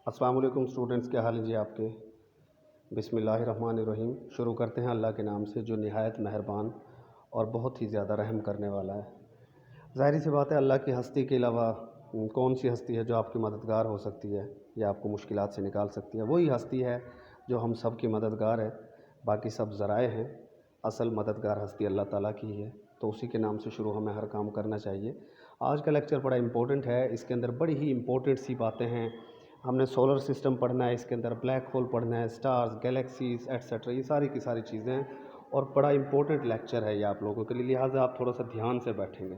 अस्सलाम वालेकुम स्टूडेंट्स, क्या हाल है जी आपके। बिस्मिल्लाहिर्रहमानिर्रहीम। शुरू करते हैं अल्लाह के नाम से जो निहायत मेहरबान और बहुत ही ज़्यादा रहम करने वाला है। ज़ाहिर सी बात है, अल्लाह की हस्ती के अलावा कौन सी हस्ती है जो आपकी मददगार हो सकती है या आपको मुश्किलात से निकाल सकती है। वही हस्ती है जो हम सब की मददगार है, बाकी सब ज़राए हैं। असल मददगार हस्ती अल्लाह ताला की ही है, तो उसी के नाम से शुरू हमें हर काम करना चाहिए। आज का लेक्चर बड़ा इम्पोर्टेंट है, इसके अंदर बड़ी ही इम्पोर्टेंट सी बातें हैं। हमने सोलर सिस्टम पढ़ना है, इसके अंदर ब्लैक होल पढ़ना है, स्टार्स, गैलेक्सीज एट्सेट्रा, ये सारी की सारी चीज़ें हैं और बड़ा इंपॉर्टेंट लेक्चर है ये आप लोगों के लिए, लिहाजा आप थोड़ा सा ध्यान से बैठेंगे।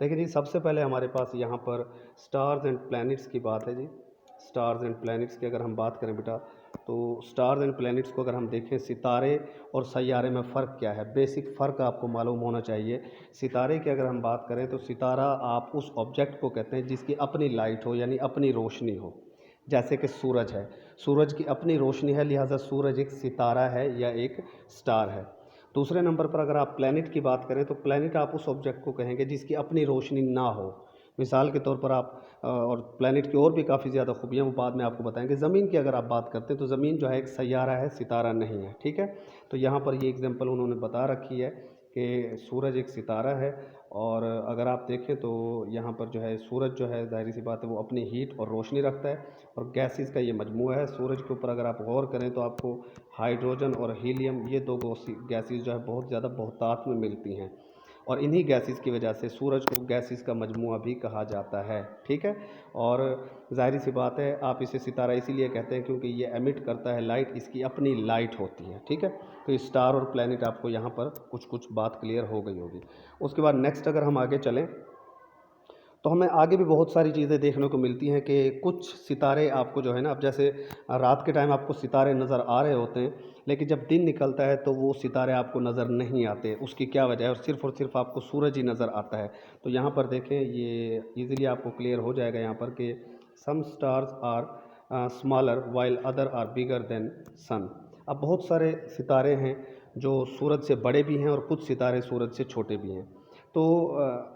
देखिए जी, सबसे पहले हमारे पास यहाँ पर स्टार्स एंड प्लैनेट्स की बात है जी। स्टार्स एंड प्लैनेट्स की अगर हम बात करें बेटा, तो स्टार्स एंड प्लैनेट्स को अगर हम देखें, सितारे और सैयारे में फ़र्क क्या है, बेसिक फ़र्क आपको मालूम होना चाहिए। सितारे की अगर हम बात करें तो सितारा आप उस ऑब्जेक्ट को कहते हैं जिसकी अपनी लाइट हो, यानी अपनी रोशनी हो। जैसे कि सूरज है, सूरज की अपनी रोशनी है, लिहाजा सूरज एक सितारा है या एक स्टार है। दूसरे नंबर पर अगर आप प्लैनेट की बात करें तो प्लैनेट आप उस ऑब्जेक्ट को कहेंगे जिसकी अपनी रोशनी ना हो। मिसाल के तौर पर आप और प्लैनेट की और भी काफ़ी ज़्यादा खूबियाँ वो बाद में आपको बताएंगे। ज़मीन की अगर आप बात करते हैं तो ज़मीन जो है एक सैयारा है, सितारा नहीं है, ठीक है। तो यहाँ पर ये एग्जांपल उन्होंने बता रखी है कि सूरज एक सितारा है। और अगर आप देखें तो यहाँ पर जो है सूरज जो है, ज़ाहिर सी बात है, वो अपनी हीट और रोशनी रखता है और गैसेस का ये मजमूआ है। सूरज के ऊपर अगर आप गौर करें तो आपको हाइड्रोजन और हीलियम, ये दो गैसेस जो है बहुत ज़्यादा बहुतायत में मिलती हैं और इन्हीं गैसेस की वजह से सूरज को गैसेस का मजमूआ भी कहा जाता है, ठीक है। और ज़ाहिर सी बात है, आप इसे सितारा इसीलिए कहते हैं क्योंकि ये एमिट करता है लाइट, इसकी अपनी लाइट होती है, ठीक है। तो स्टार और प्लैनेट आपको यहाँ पर कुछ कुछ बात क्लियर हो गई होगी। उसके बाद नेक्स्ट अगर हम आगे चलें तो हमें आगे भी बहुत सारी चीज़ें देखने को मिलती हैं कि कुछ सितारे आपको जो है ना, अब जैसे रात के टाइम आपको सितारे नज़र आ रहे होते हैं, लेकिन जब दिन निकलता है तो वो सितारे आपको नज़र नहीं आते। उसकी क्या वजह है? और सिर्फ आपको सूरज ही नज़र आता है। तो यहाँ पर देखें, ये इजीली आपको क्लियर हो जाएगा यहाँ पर कि some stars are smaller while other are bigger than sun. अब बहुत सारे सितारे हैं जो सूरज से बड़े भी हैं और कुछ सितारे सूरज से छोटे भी हैं। तो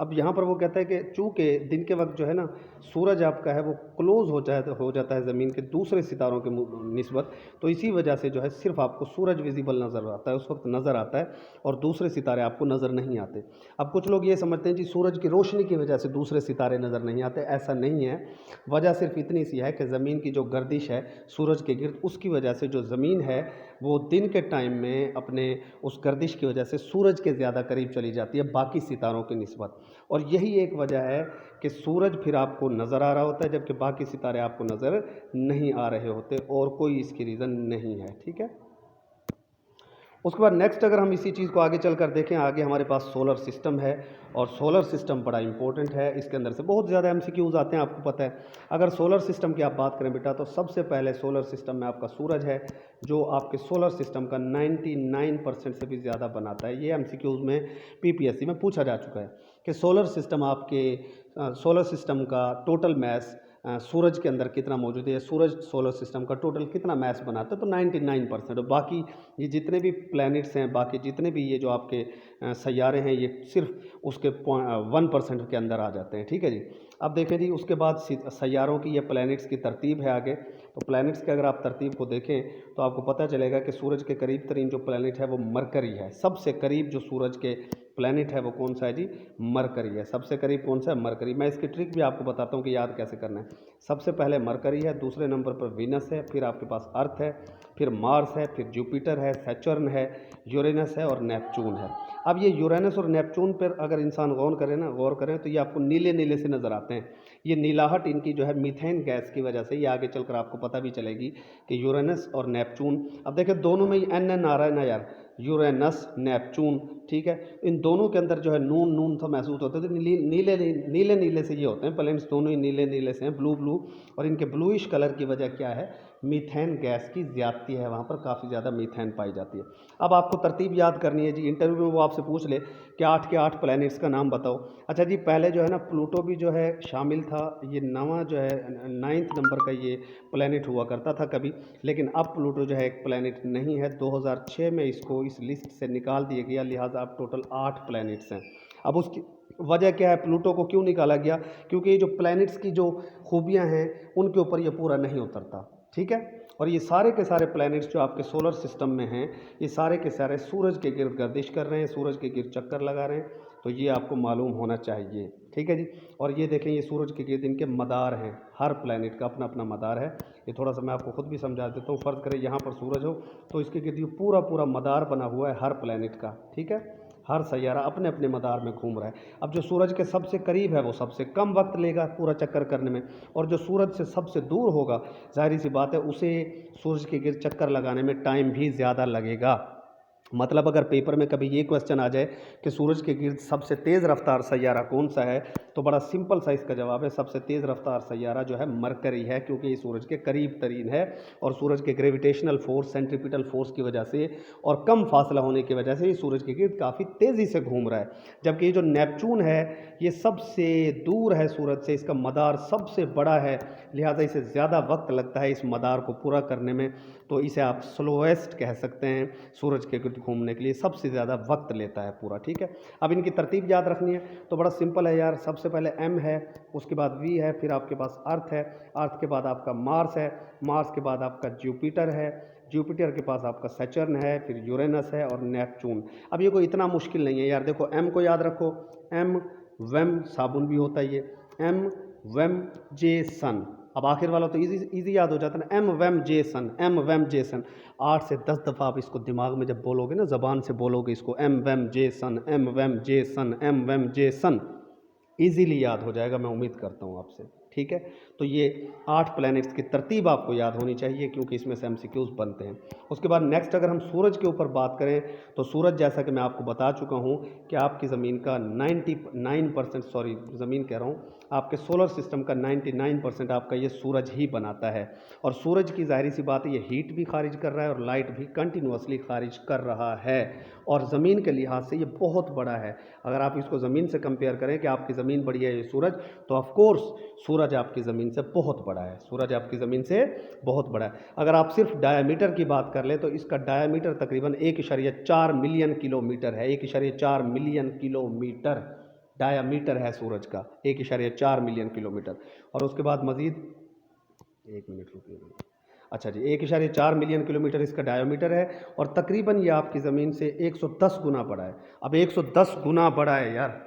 अब यहाँ पर वो कहता है कि चूँकि दिन के वक्त जो है ना, सूरज आपका है वो क्लोज़ हो जाता है ज़मीन के दूसरे सितारों के निस्बत, तो इसी वजह से जो है सिर्फ आपको सूरज विजिबल नज़र आता है, उस वक्त नज़र आता है और दूसरे सितारे आपको नज़र नहीं आते। अब कुछ लोग ये समझते हैं जी सूरज की रोशनी की वजह से दूसरे सितारे नज़र नहीं आते, ऐसा नहीं है। वजह सिर्फ इतनी सी है कि ज़मीन की जो गर्दिश है सूरज के गिर्द, उसकी वजह से जो ज़मीन है वो दिन के टाइम में अपने उस गर्दिश की वजह से सूरज के ज़्यादा करीब चली जाती है बाकी सितारों की निस्बत। और यही एक वजह है कि सूरज फिर आपको नज़र आ रहा होता है जबकि बाकी सितारे आपको नज़र नहीं आ रहे होते, और कोई इसकी रीज़न नहीं है, ठीक है। उसके बाद नेक्स्ट अगर हम इसी चीज़ को आगे चलकर देखें, आगे हमारे पास सोलर सिस्टम है और सोलर सिस्टम बड़ा इंपॉर्टेंट है। इसके अंदर से बहुत ज़्यादा एमसीक्यूज़ आते हैं, आपको पता है। अगर सोलर सिस्टम की आप बात करें बेटा, तो सबसे पहले सोलर सिस्टम में आपका सूरज है जो आपके सोलर सिस्टम का 99% से भी ज़्यादा बनाता है। ये एमसीक्यूज़ में पीपीएससी में पूछा जा चुका है कि सोलर सिस्टम आपके सोलर सिस्टम का टोटल मैस सूरज के अंदर कितना मौजूद है, सूरज सोलर सिस्टम का टोटल कितना मैस बनाता है, तो 99%। और बाकी ये जितने भी प्लैनेट्स हैं, बाकी जितने भी ये जो आपके सैयारे हैं, ये सिर्फ उसके 1% के अंदर आ जाते हैं, ठीक है जी। अब देखें जी, उसके बाद सैयारों की या प्लैनेट्स की तरतीब है आगे। तो प्लैनेट्स की अगर आप तरतीब को देखें तो आपको पता चलेगा कि सूरज के करीब तरीन जो प्लैनेट है वो मरकरी है। सबसे करीब जो सूरज के प्लैनेट है वो कौन सा है जी? मरकरी है। सबसे करीब कौन सा है? मरकरी। मैं इसकी ट्रिक भी आपको बताता हूँ कि याद कैसे करना है। सबसे पहले मरकरी है, दूसरे नंबर पर वीनस है, फिर आपके पास अर्थ है, फिर मार्स है, फिर जुपिटर है, सैटर्न है, यूरेनस है और नेपच्यून है। अब ये यूरेनस और नेपच्यून पर अगर इंसान गौर करें तो ये आपको नीले नीले से नज़र आते हैं। ये नीलाहट इनकी जो है मीथेन गैस की वजह से, ये आगे चलकर आपको पता भी चलेगी कि यूरेनस और नेपच्यून, अब देखिए दोनों में एन एन आ रहा है ना यार, यूरेनस नेपच्यून, ठीक है। इन दोनों के अंदर जो है नून नून तो महसूस होते थे, नीले नीले नीले से ये होते हैं प्लेनेट्स, दोनों ही नीले नीले से हैं, ब्लू ब्लू। और इनके ब्लूइश कलर की वजह क्या है? मीथेन गैस की ज़्यादती है, वहाँ पर काफ़ी ज़्यादा मीथेन पाई जाती है। अब आपको तरतीब याद करनी है जी, इंटरव्यू में वो आपसे पूछ ले कि 8 के 8 प्लैनेट्स का नाम बताओ। अच्छा जी, पहले जो है ना प्लूटो भी जो है शामिल था, ये नवा जो है 9th नंबर का ये प्लैनेट हुआ करता था कभी, लेकिन अब प्लूटो जो है एक प्लैनेट नहीं है। 2006 में इसको इस लिस्ट से निकाल दिया गया, लिहाजा अब टोटल 8 प्लैनेट्स हैं। अब उसकी वजह क्या है, प्लूटो को क्यों निकाला गया? क्योंकि ये जो प्लैनेट्स की जो खूबियाँ हैं उनके ऊपर ये पूरा नहीं उतरता, ठीक है। और ये सारे के सारे प्लैनेट्स जो आपके सोलर सिस्टम में हैं, ये सारे के सारे सूरज के गिर्द गर्दिश कर रहे हैं, सूरज के गिर्द चक्कर लगा रहे हैं, तो ये आपको मालूम होना चाहिए, ठीक है जी। और ये देखें, ये सूरज के गिर्द इनके मदार हैं, हर प्लैनेट का अपना अपना मदार है। ये थोड़ा सा मैं आपको खुद भी समझा देता हूँ। फ़र्ज़ करें यहाँ पर सूरज हो तो इसके गिर्द ये पूरा पूरा मदार बना हुआ है हर प्लैनेट का, ठीक है। हर सैयारा अपने अपने मदार में घूम रहा है। अब जो सूरज के सबसे करीब है वो सबसे कम वक्त लेगा पूरा चक्कर करने में, और जो सूरज से सबसे दूर होगा, जाहिर सी बात है उसे सूरज के गिर्द चक्कर लगाने में टाइम भी ज़्यादा लगेगा। मतलब अगर पेपर में कभी ये क्वेश्चन आ जाए कि सूरज के गिर्द सबसे तेज़ रफ्तार सैयारा कौन सा है, तो बड़ा सिंपल सा इसका जवाब है, सबसे तेज़ रफ्तार सैयारा जो है मरकरी है, क्योंकि ये सूरज के करीब तरीन है और सूरज के ग्रेविटेशनल फोर्स, सेंट्रीपिटल फोर्स की वजह से और कम फासला होने की वजह से ये सूरज के गिर्द काफ़ी तेज़ी से घूम रहा है। जबकि ये जो नेपच्यून है ये सबसे दूर है सूरज से, इसका मदार सबसे बड़ा है, लिहाजा इसे ज़्यादा वक्त लगता है इस मदार को पूरा करने में, तो इसे आप स्लोएस्ट कह सकते हैं। सूरज के गिर्द घूमने के लिए सबसे ज़्यादा वक्त लेता है पूरा, ठीक है। अब इनकी तरतीब याद रखनी है तो बड़ा सिंपल है यार। सबसे पहले एम है, उसके बाद वी है, फिर आपके पास अर्थ है, अर्थ के बाद आपका मार्स है, मार्स के बाद आपका जुपिटर है, जुपिटर के पास आपका सैटर्न है, फिर यूरेनस है और नेपच्यून। अब ये कोई इतना मुश्किल नहीं है यार। देखो एम को याद रखो, एम वेम साबुन भी होता है ये, एम वेम जे सन। अब आखिर वाला तो इजी याद हो जाता है ना, एम वेम जे सन, एम वेम जे सन। 8 से 10 दफ़ा आप इसको दिमाग में जब बोलोगे ना, ज़बान से बोलोगे इसको, एम वेम जे सन, एम वेम जे सन, एम वेम जे सन, ईजीली याद हो जाएगा, मैं उम्मीद करता हूँ आपसे, ठीक है। तो ये 8 प्लैनेट्स की तरतीब आपको याद होनी चाहिए, क्योंकि इसमें से एमसीक्यूज बनते हैं। उसके बाद नेक्स्ट अगर हम सूरज के ऊपर बात करें तो सूरज, जैसा कि मैं आपको बता चुका हूँ कि आपकी ज़मीन का 99%, सॉरी ज़मीन कह रहा हूँ, आपके सोलर सिस्टम का 99% आपका ये सूरज ही बनाता है। और सूरज की ज़ाहिर सी बात है ये हीट भी खारिज कर रहा है और लाइट भी कंटिन्यूसली खारिज कर रहा है, और ज़मीन के लिहाज से ये बहुत बड़ा है। अगर आप इसको ज़मीन से कंपेयर करें कि आपकी ज़मीन बड़ी है ये सूरज, तो ऑफ कोर्स सूरज आपकी ज़मीन से बहुत बड़ा है, सूरज आपकी ज़मीन से बहुत बड़ा है। अगर आप सिर्फ डायामीटर की बात कर लें तो इसका डायामीटर तकरीबन 1.4 मिलियन किलोमीटर है। 1.4 मिलियन किलोमीटर डायामीटर है सूरज का, 1.4 मिलियन किलोमीटर। और उसके बाद मज़ीद 1 मिनट रुकिए, अच्छा जी, 1.4 मिलियन किलोमीटर इसका डायमीटर है, और तकरीबन ये आपकी ज़मीन से 110 गुना बड़ा है। अब 110 गुना बड़ा है यार,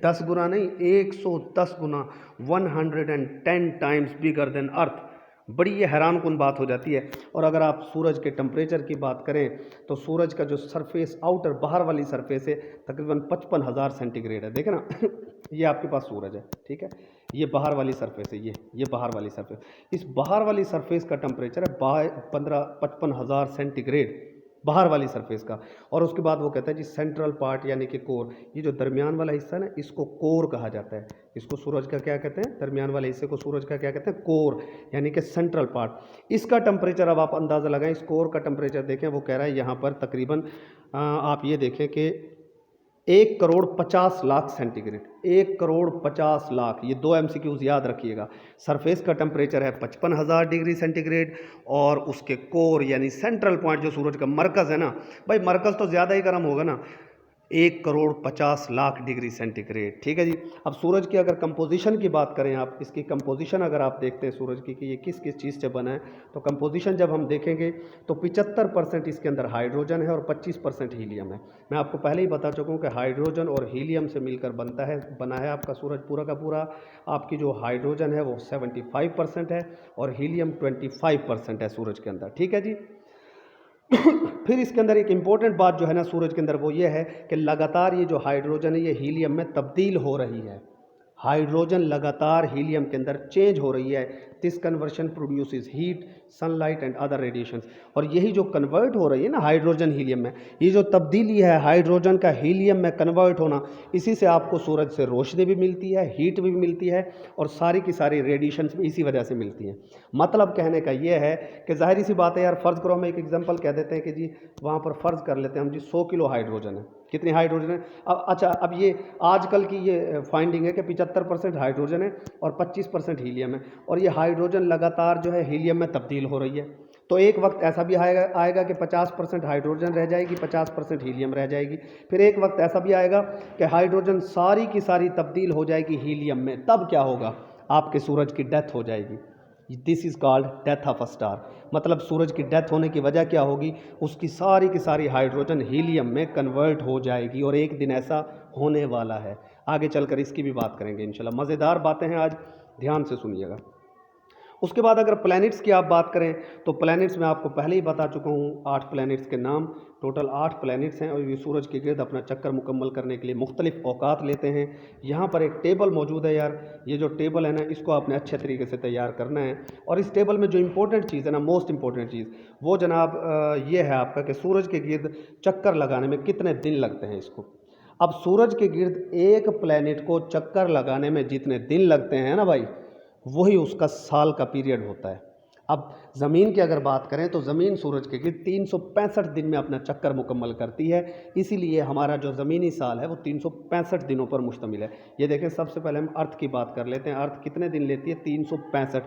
10 गुना नहीं, 110 गुना, 110 टाइम्स बिगर देन अर्थ। बड़ी ये हैरान कुन बात हो जाती है। और अगर आप सूरज के टेम्परेचर की बात करें तो सूरज का जो सरफेस, आउटर बाहर वाली सरफेस है, तकरीबन 55,000 सेंटीग्रेड है। देखें ना ये आपके पास सूरज है, ठीक है, ये बाहर वाली सरफेस है, ये बाहर वाली सरफेस। इस बाहर वाली सरफेस का टेम्परेचर है 55,000 सेंटीग्रेड, बाहर वाली सरफेस का। और उसके बाद वो कहता है जी सेंट्रल पार्ट यानी कि कोर, ये जो दरमियान वाला हिस्सा है ना, इसको कोर कहा जाता है। इसको सूरज का क्या कहते हैं? दरमियान वाले हिस्से को सूरज का क्या कहते हैं? कोर, यानी कि सेंट्रल पार्ट। इसका टेम्परेचर अब आप अंदाज़ा लगाएं, इस कोर का टेम्परेचर देखें, वो कह रहा है यहाँ पर तकरीबन आप ये देखें कि 1,50,00,000 सेंटीग्रेड, 1,50,00,000। ये 2 MCQs याद रखिएगा। सरफेस का टेम्परेचर है 55,000 डिग्री सेंटीग्रेड, और उसके कोर यानी सेंट्रल पॉइंट जो सूरज का मरकज़ है ना, भाई मरकज़ तो ज़्यादा ही गर्म होगा ना, 1,50,00,000 डिग्री सेंटीग्रेड, ठीक है जी। अब सूरज की अगर कंपोजिशन की बात करें, आप इसकी कंपोजिशन अगर आप देखते हैं सूरज की कि ये किस किस चीज़ से बना है, तो कंपोजिशन जब हम देखेंगे तो 75% इसके अंदर हाइड्रोजन है और 25% हीलियम है। मैं आपको पहले ही बता चुका हूँ कि हाइड्रोजन और हीलियम से मिलकर बना है आपका सूरज पूरा का पूरा। आपकी जो हाइड्रोजन है वो 75% है और हीलियम 25% है सूरज के अंदर, ठीक है जी। फिर इसके अंदर एक इम्पॉर्टेंट बात जो है ना सूरज के अंदर, वो ये है कि लगातार ये जो हाइड्रोजन है ये हीलियम में तब्दील हो रही है। हाइड्रोजन लगातार हीलियम के अंदर चेंज हो रही है। This conversion produces heat, sunlight and other radiations. और यही जो कन्वर्ट हो रही है ना हाइड्रोजन हीलियम में, ये जो तब्दीली है हाइड्रोजन का हीलियम में कन्वर्ट होना, इसी से आपको सूरज से रोशनी भी मिलती है, हीट भी मिलती है, और सारी की सारी रेडिएशंस भी इसी वजह से मिलती हैं। मतलब कहने का ये है कि जाहिर सी बात है यार, फ़र्ज़ करो हम एक एग्जांपल कह देते हैं कि जी वहाँ पर फ़र्ज़ कर लेते हैं हम जी 100 किलो हाइड्रोजन है। कितनी हाइड्रोजन है? अब अच्छा, अब ये आजकल की ये फाइंडिंग है कि 75% हाइड्रोजन है और 25% हीलियम है, और ये हाइड्रोजन लगातार जो है हीलियम में तब्दील हो रही है। तो एक वक्त ऐसा भी आएगा आएगा कि 50% हाइड्रोजन रह जाएगी, 50% हीलियम रह जाएगी। फिर एक वक्त ऐसा भी आएगा कि हाइड्रोजन सारी की सारी तब्दील हो जाएगी हीलियम में। तब क्या होगा, आपके सूरज की डेथ हो जाएगी। This is called death of a star. मतलब सूरज की डेथ होने की वजह क्या होगी, उसकी सारी की सारी हाइड्रोजन हीलियम में कन्वर्ट हो जाएगी, और एक दिन ऐसा होने वाला है। आगे चलकर इसकी भी बात करेंगे इंशाल्लाह। मज़ेदार बातें हैं आज, ध्यान से सुनिएगा। उसके बाद अगर प्लैनेट्स की आप बात करें तो प्लैनेट्स मैं आपको पहले ही बता चुका हूँ 8 प्लैनेट्स के नाम। टोटल 8 प्लैनेट्स हैं और ये सूरज के गिर्द अपना चक्कर मुकम्मल करने के लिए मुख्तलिफ औकात लेते हैं। यहाँ पर एक टेबल मौजूद है यार, ये जो टेबल है ना, इसको आपने अच्छे तरीके से तैयार करना है। और इस टेबल में जो इंपॉर्टेंट चीज़ है ना, मोस्ट इंपॉर्टेंट चीज़ वो जनाब ये है आपका कि सूरज के गिर्द चक्कर लगाने में कितने दिन लगते हैं इसको। अब सूरज के गिर्द एक प्लैनेट को चक्कर लगाने में जितने दिन लगते हैं ना भाई, वही उसका साल का पीरियड होता है। अब ज़मीन की अगर बात करें तो ज़मीन सूरज के गिर्द 365 दिन में अपना चक्कर मुकम्मल करती है। इसीलिए हमारा जो ज़मीनी साल है वो 365 दिनों पर मुश्तमिल है। ये देखें, सबसे पहले हम अर्थ की बात कर लेते हैं। अर्थ कितने दिन लेती है, 365।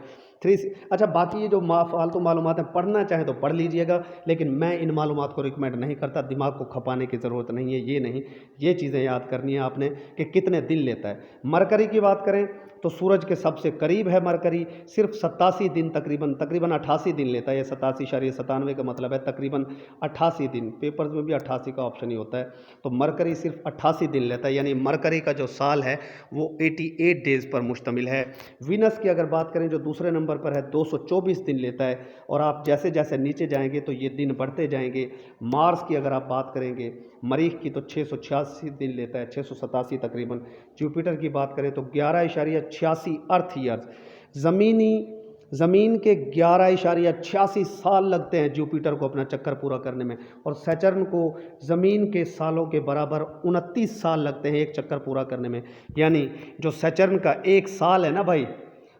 अच्छा, बाकी ये जो फालतू मालूमात हैं, पढ़ना चाहें तो पढ़ लीजिएगा, लेकिन मैं इन मालूमात को रिकमेंड नहीं करता। दिमाग को खपाने की ज़रूरत नहीं है, ये नहीं, ये चीज़ें याद करनी है आपने कि कितने दिन लेता है। मरकरी की बात करें तो सूरज के सबसे करीब है मरकरी, सिर्फ 87 दिन तकरीबन 88 दिन लेता है। ये 87.97 का मतलब है तकरीबन 88 दिन। पेपर्स में भी 88 का ऑप्शन ही होता है। तो मरकरी सिर्फ 88 दिन लेता है, यानी मरकरी का जो साल है वो 88 डेज़ पर मुश्तमिल है। वीनस की अगर बात करें जो दूसरे नंबर पर है, 224 दिन लेता है, और आप जैसे जैसे नीचे जाएंगे तो ये दिन बढ़ते जाएंगे। मार्स की अगर आप बात करेंगे, मरीख की, तो 686 दिन लेता है, 687 तकरीबन। जुपिटर की बात करें तो 11.86 अर्थ ईयर्स। ज़मीन के 11.86 साल लगते हैं जुपिटर को अपना चक्कर पूरा करने में, और सैटर्न को ज़मीन के सालों के बराबर 29 साल लगते हैं एक चक्कर पूरा करने में। यानी जो सैटर्न का एक साल है ना भाई,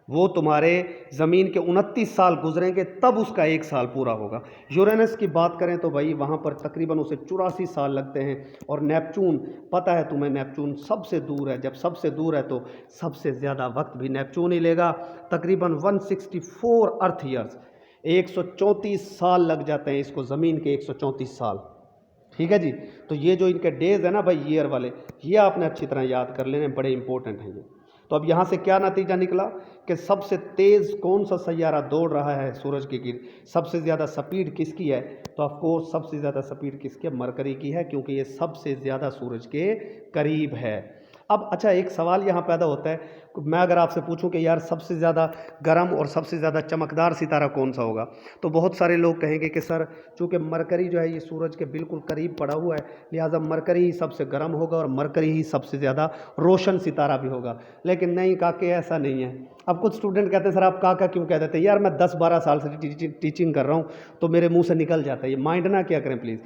वो तुम्हारे ज़मीन के 29 साल गुजरेंगे तब उसका एक साल पूरा होगा। यूरेनस की बात करें तो भाई वहाँ पर तकरीबन उसे 84 साल लगते हैं। और नेपचून, पता है तुम्हें, नेपचून सबसे दूर है। जब सबसे दूर है तो सबसे ज़्यादा वक्त भी नेपचून ही लेगा, तकरीबन 164 अर्थ ईयर्स, 134 साल लग जाते हैं इसको, ज़मीन के 134 साल। ठीक है जी। तो ये जो इनके डेज़ है ना भाई, ईयर वाले, ये आपने अच्छी तरह याद कर लेने, बड़े इंपॉर्टेंट हैं ये। तो अब यहाँ से क्या नतीजा निकला कि सबसे तेज़ कौन सा सैयारा दौड़ रहा है सूरज के गिर्द, सबसे ज़्यादा स्पीड किसकी है, तो ऑफ कोर्स सबसे ज़्यादा स्पीड किसकी है, मरकरी की है, क्योंकि ये सबसे ज़्यादा सूरज के करीब है। अब अच्छा, एक सवाल यहाँ पैदा होता है, मैं अगर आपसे पूछूं कि यार सबसे ज़्यादा गर्म और सबसे ज़्यादा चमकदार सितारा कौन सा होगा, तो बहुत सारे लोग कहेंगे कि सर चूँकि मरकरी जो है ये सूरज के बिल्कुल करीब पड़ा हुआ है, लिहाजा मरकरी ही सबसे गर्म होगा और मरकरी ही सबसे ज़्यादा रोशन सितारा भी होगा। लेकिन नहीं काके, ऐसा नहीं है। अब कुछ स्टूडेंट कहते हैं सर आप काका क्यों कह देते हैं, यार मैं 10-12 साल से टीचिंग कर रहा हूँ तो मेरे मुँह से निकल जाता है, ये माइंड ना क्या करें प्लीज़।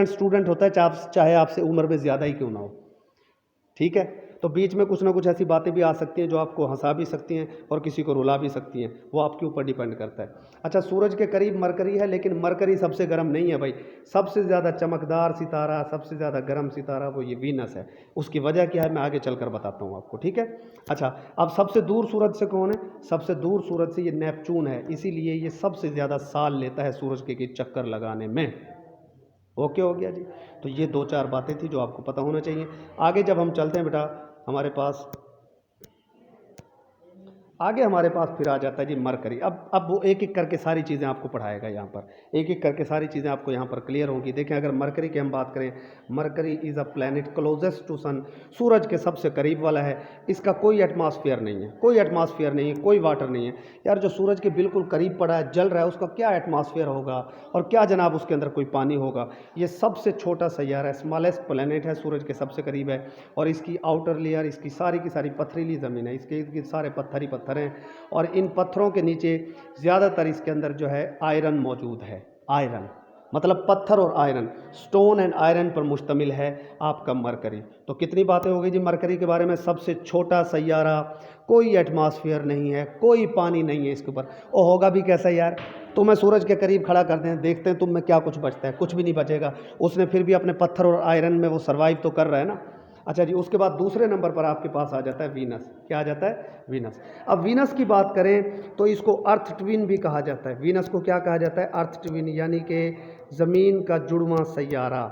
स्टूडेंट होता है, चाहे आपसे उम्र में ज़्यादा ही क्यों ना हो, ठीक है। तो बीच में कुछ ना कुछ ऐसी बातें भी आ सकती हैं जो आपको हंसा भी सकती हैं और किसी को रुला भी सकती हैं, वो आपके ऊपर डिपेंड करता है। अच्छा, सूरज के करीब मरकरी है, लेकिन मरकरी सबसे गर्म नहीं है भाई। सबसे ज़्यादा चमकदार सितारा, सबसे ज़्यादा गर्म सितारा वो ये वीनस है। उसकी वजह क्या है मैं आगे चलकर बताता हूँ आपको, ठीक है। अच्छा, अब सबसे दूर सूरज से कौन है, सबसे दूर सूरज से ये नेपचून है, इसीलिए ये सबसे ज़्यादा साल लेता है सूरज के चक्कर लगाने में। ओके हो गया जी। तो ये 2-4 बातें थी जो आपको पता होना चाहिए। आगे जब हम चलते हैं बेटा, हमारे पास हमारे पास फिर आ जाता है जी मरकरी। अब वो एक एक करके सारी चीज़ें आपको पढ़ाएगा यहाँ पर, एक एक करके सारी चीज़ें आपको यहाँ पर क्लियर होंगी। देखें, अगर मरकरी की हम बात करें, Mercury is a planet closest to sun, सूरज के सबसे करीब वाला है। इसका कोई एटमॉस्फेयर नहीं है, कोई एटमॉस्फेयर नहीं है, कोई वाटर नहीं है। यार जो सूरज के बिल्कुल करीब पड़ा है, जल रहा है, उसका क्या एटमॉस्फेयर होगा और क्या जनाब उसके अंदर कोई पानी होगा। ये सबसे छोटा सैयारा है, स्मॉलेस्ट प्लैनेट है, सूरज के सबसे करीब है। और इसकी आउटर लेयर, इसकी सारी की सारी पथरीली ज़मीन है, इसके सारे पत्थर ही पत्थर हैं। और इन पत्थरों के नीचे ज़्यादातर इसके अंदर जो है आयरन मौजूद है। आयरन मतलब पत्थर और आयरन, स्टोन एंड आयरन पर मुश्तमिल है आपका मरकरी। तो कितनी बातें हो गई जी मरकरी के बारे में। सबसे छोटा सैयारा, कोई एटमॉस्फेयर नहीं है, कोई पानी नहीं है इसके ऊपर। और होगा भी कैसा यार, तुम्हें सूरज के करीब खड़ा करते हैं, देखते हैं तुम में क्या कुछ बचता है, कुछ भी नहीं बचेगा। उसने फिर भी अपने पत्थर और आयरन में वो सर्वाइव तो कर रहा है ना। अच्छा जी, उसके बाद दूसरे नंबर पर आपके पास आ जाता है वीनस। क्या आ जाता है? वीनस। अब वीनस की बात करें तो इसको अर्थ ट्विन भी कहा जाता है। वीनस को क्या कहा जाता है? अर्थ ट्विन, यानी कि ज़मीन का जुड़वां सैयारा।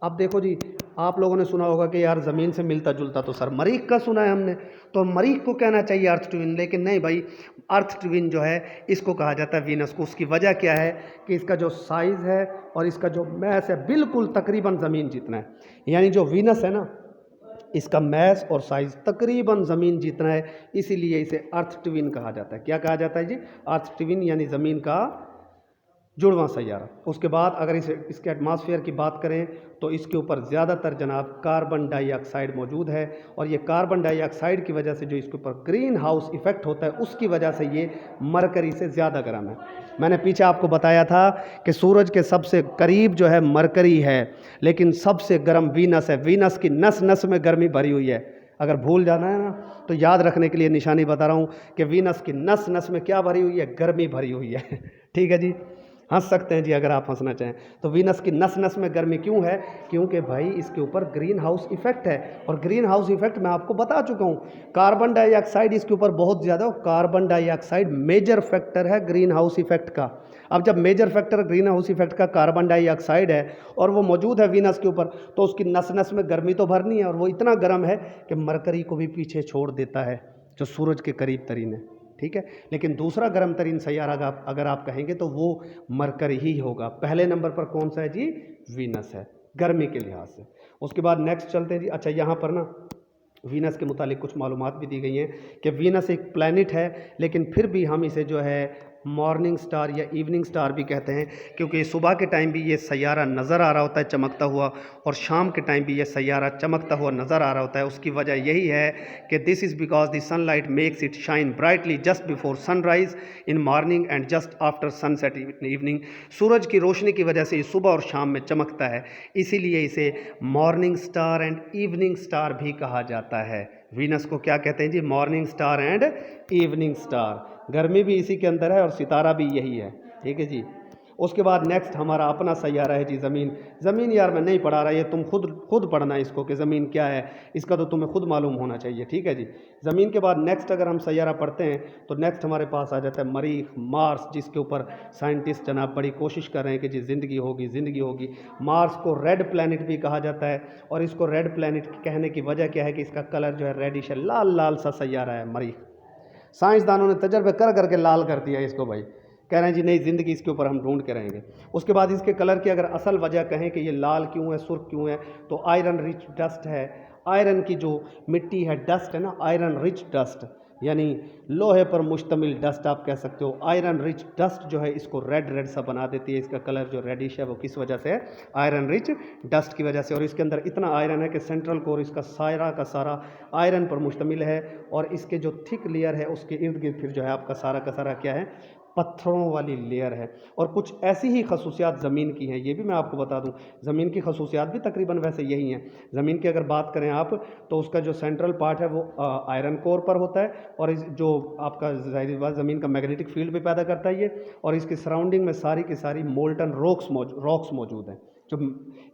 अब देखो जी, आप लोगों ने सुना होगा कि यार ज़मीन से मिलता जुलता तो सर मरीख का सुना है हमने, तो मरीख को कहना चाहिए अर्थ ट्विन, लेकिन नहीं भाई, अर्थ ट्विन जो है इसको कहा जाता है वीनस को। उसकी वजह क्या है कि इसका जो साइज़ है और इसका जो मैस है बिल्कुल तकरीबन ज़मीन जितना है। यानी जो वीनस है ना, इसका मैस और साइज तकरीबन ज़मीन जितना है, इसीलिए इसे अर्थ ट्विन कहा जाता है। क्या कहा जाता है जी? अर्थ ट्विन, यानी ज़मीन का जुड़वां सैयारा। उसके बाद अगर इसके एटमॉस्फेयर की बात करें तो इसके ऊपर ज़्यादातर जनाब कार्बन डाइऑक्साइड मौजूद है, और ये कार्बन डाइऑक्साइड की वजह से जो इसके ऊपर ग्रीन हाउस इफ़ेक्ट होता है उसकी वजह से ये मरकरी से ज़्यादा गर्म है। मैंने पीछे आपको बताया था कि सूरज के सबसे करीब जो है मरकरी है, लेकिन सबसे गर्म वीनस है। वीनस की नस नस में गर्मी भरी हुई है। अगर भूल जाना है ना तो याद रखने के लिए निशानी बता रहा हूँ कि वीनस की नस नस में क्या भरी हुई है? गर्मी भरी हुई है। ठीक है जी, हंस सकते हैं जी अगर आप हंसना चाहें तो। वीनस की नस नस में गर्मी क्यों है? क्योंकि भाई इसके ऊपर ग्रीन हाउस इफेक्ट है, और ग्रीन हाउस इफेक्ट मैं आपको बता चुका हूँ। कार्बन डाइऑक्साइड इसके ऊपर बहुत ज़्यादा, कार्बन डाइऑक्साइड मेजर फैक्टर है ग्रीन हाउस इफेक्ट का। अब जब major factor greenhouse effect का कार्बन डाइऑक्साइड है और वो मौजूद है वीनस के ऊपर, तो उसकी नस नस में गर्मी तो भरनी है, और वो इतना गर्म है कि मरकरी को भी पीछे छोड़ देता है, जो सूरज के करीब तरीन है। ठीक है, लेकिन दूसरा गर्म तरीन सैयारा अगर आप कहेंगे तो वो मरकरी ही होगा। पहले नंबर पर कौन सा है जी? वीनस है, गर्मी के लिहाज से। उसके बाद नेक्स्ट चलते हैं जी। अच्छा, यहाँ पर ना वीनस के मुतालिक कुछ मालूमात भी दी गई हैं कि वीनस एक प्लैनेट है, लेकिन फिर भी हम इसे जो है मॉर्निंग स्टार या इवनिंग स्टार भी कहते हैं, क्योंकि सुबह के टाइम भी ये सैयारा नज़र आ रहा होता है चमकता हुआ, और शाम के टाइम भी ये सैयारा चमकता हुआ नज़र आ रहा होता है। उसकी वजह यही है कि this is because the sunlight makes it shine brightly just before sunrise in morning and just after sunset in evening. सूरज की रोशनी की वजह से ये सुबह और शाम में चमकता है, इसीलिए इसे morning star and evening star भी कहा जाता है। वीनस को क्या कहते हैं जी? Morning star and evening star. गर्मी भी इसी के अंदर है और सितारा भी यही है। ठीक है जी। उसके बाद नेक्स्ट हमारा अपना सैयारा है जी ज़मीन। ज़मीन यार मैं नहीं पढ़ा रहा, ये तुम खुद पढ़ना इसको कि ज़मीन क्या है, इसका तो तुम्हें खुद मालूम होना चाहिए। ठीक है जी। ज़मीन के बाद नेक्स्ट अगर हम सैयारा पढ़ते हैं तो नेक्स्ट हमारे पास आ जाता है मरीख, मार्स, जिसके ऊपर साइंटिस्ट जनाब बड़ी कोशिश कर रहे हैं कि जी ज़िंदगी होगी। मार्स को रेड प्लैनेट भी कहा जाता है, और इसको रेड प्लैनेट कहने की वजह क्या है कि इसका कलर जो है रेडिश है, लाल लाल सा सैयारा है मरीख। साइंसदानों ने तजर्बे कर करके लाल कर दिया इसको भाई, कह रहे हैं जी नहीं, ज़िंदगी इसके ऊपर हम ढूंढ के रहेंगे। उसके बाद इसके कलर की अगर असल वजह कहें कि ये लाल क्यों है, सुर्ख क्यों है, तो आयरन रिच डस्ट है। आयरन की जो मिट्टी है, डस्ट है ना, आयरन रिच डस्ट, यानी लोहे पर मुश्तमिल डस्ट आप कह सकते हो। आयरन रिच डस्ट जो है इसको रेड रेड सा बना देती है। इसका कलर जो रेडिश है वो किस वजह से है? आयरन रिच डस्ट की वजह से। और इसके अंदर इतना आयरन है कि सेंट्रल कोर इसका सारा का सारा आयरन पर मुश्तमिल है, और इसके जो थिक लेयर है उसके इर्द गिर्द फिर जो है आपका सारा का सारा क्या है? पत्थरों वाली लेयर है। और कुछ ऐसी ही खसूसियात ज़मीन की हैं, ये भी मैं आपको बता दूं। ज़मीन की खसूसियात भी तकरीबन वैसे यही हैं। ज़मीन की अगर बात करें आप तो उसका जो सेंट्रल पार्ट है वो आयरन कोर पर होता है, और जो आपका ज़ाहिर बात ज़मीन का मैग्नेटिक फील्ड भी पैदा करता है ये, और इसकी सराउंडिंग में सारी की सारी मोल्टन रॉक्स मौजूद हैं, जो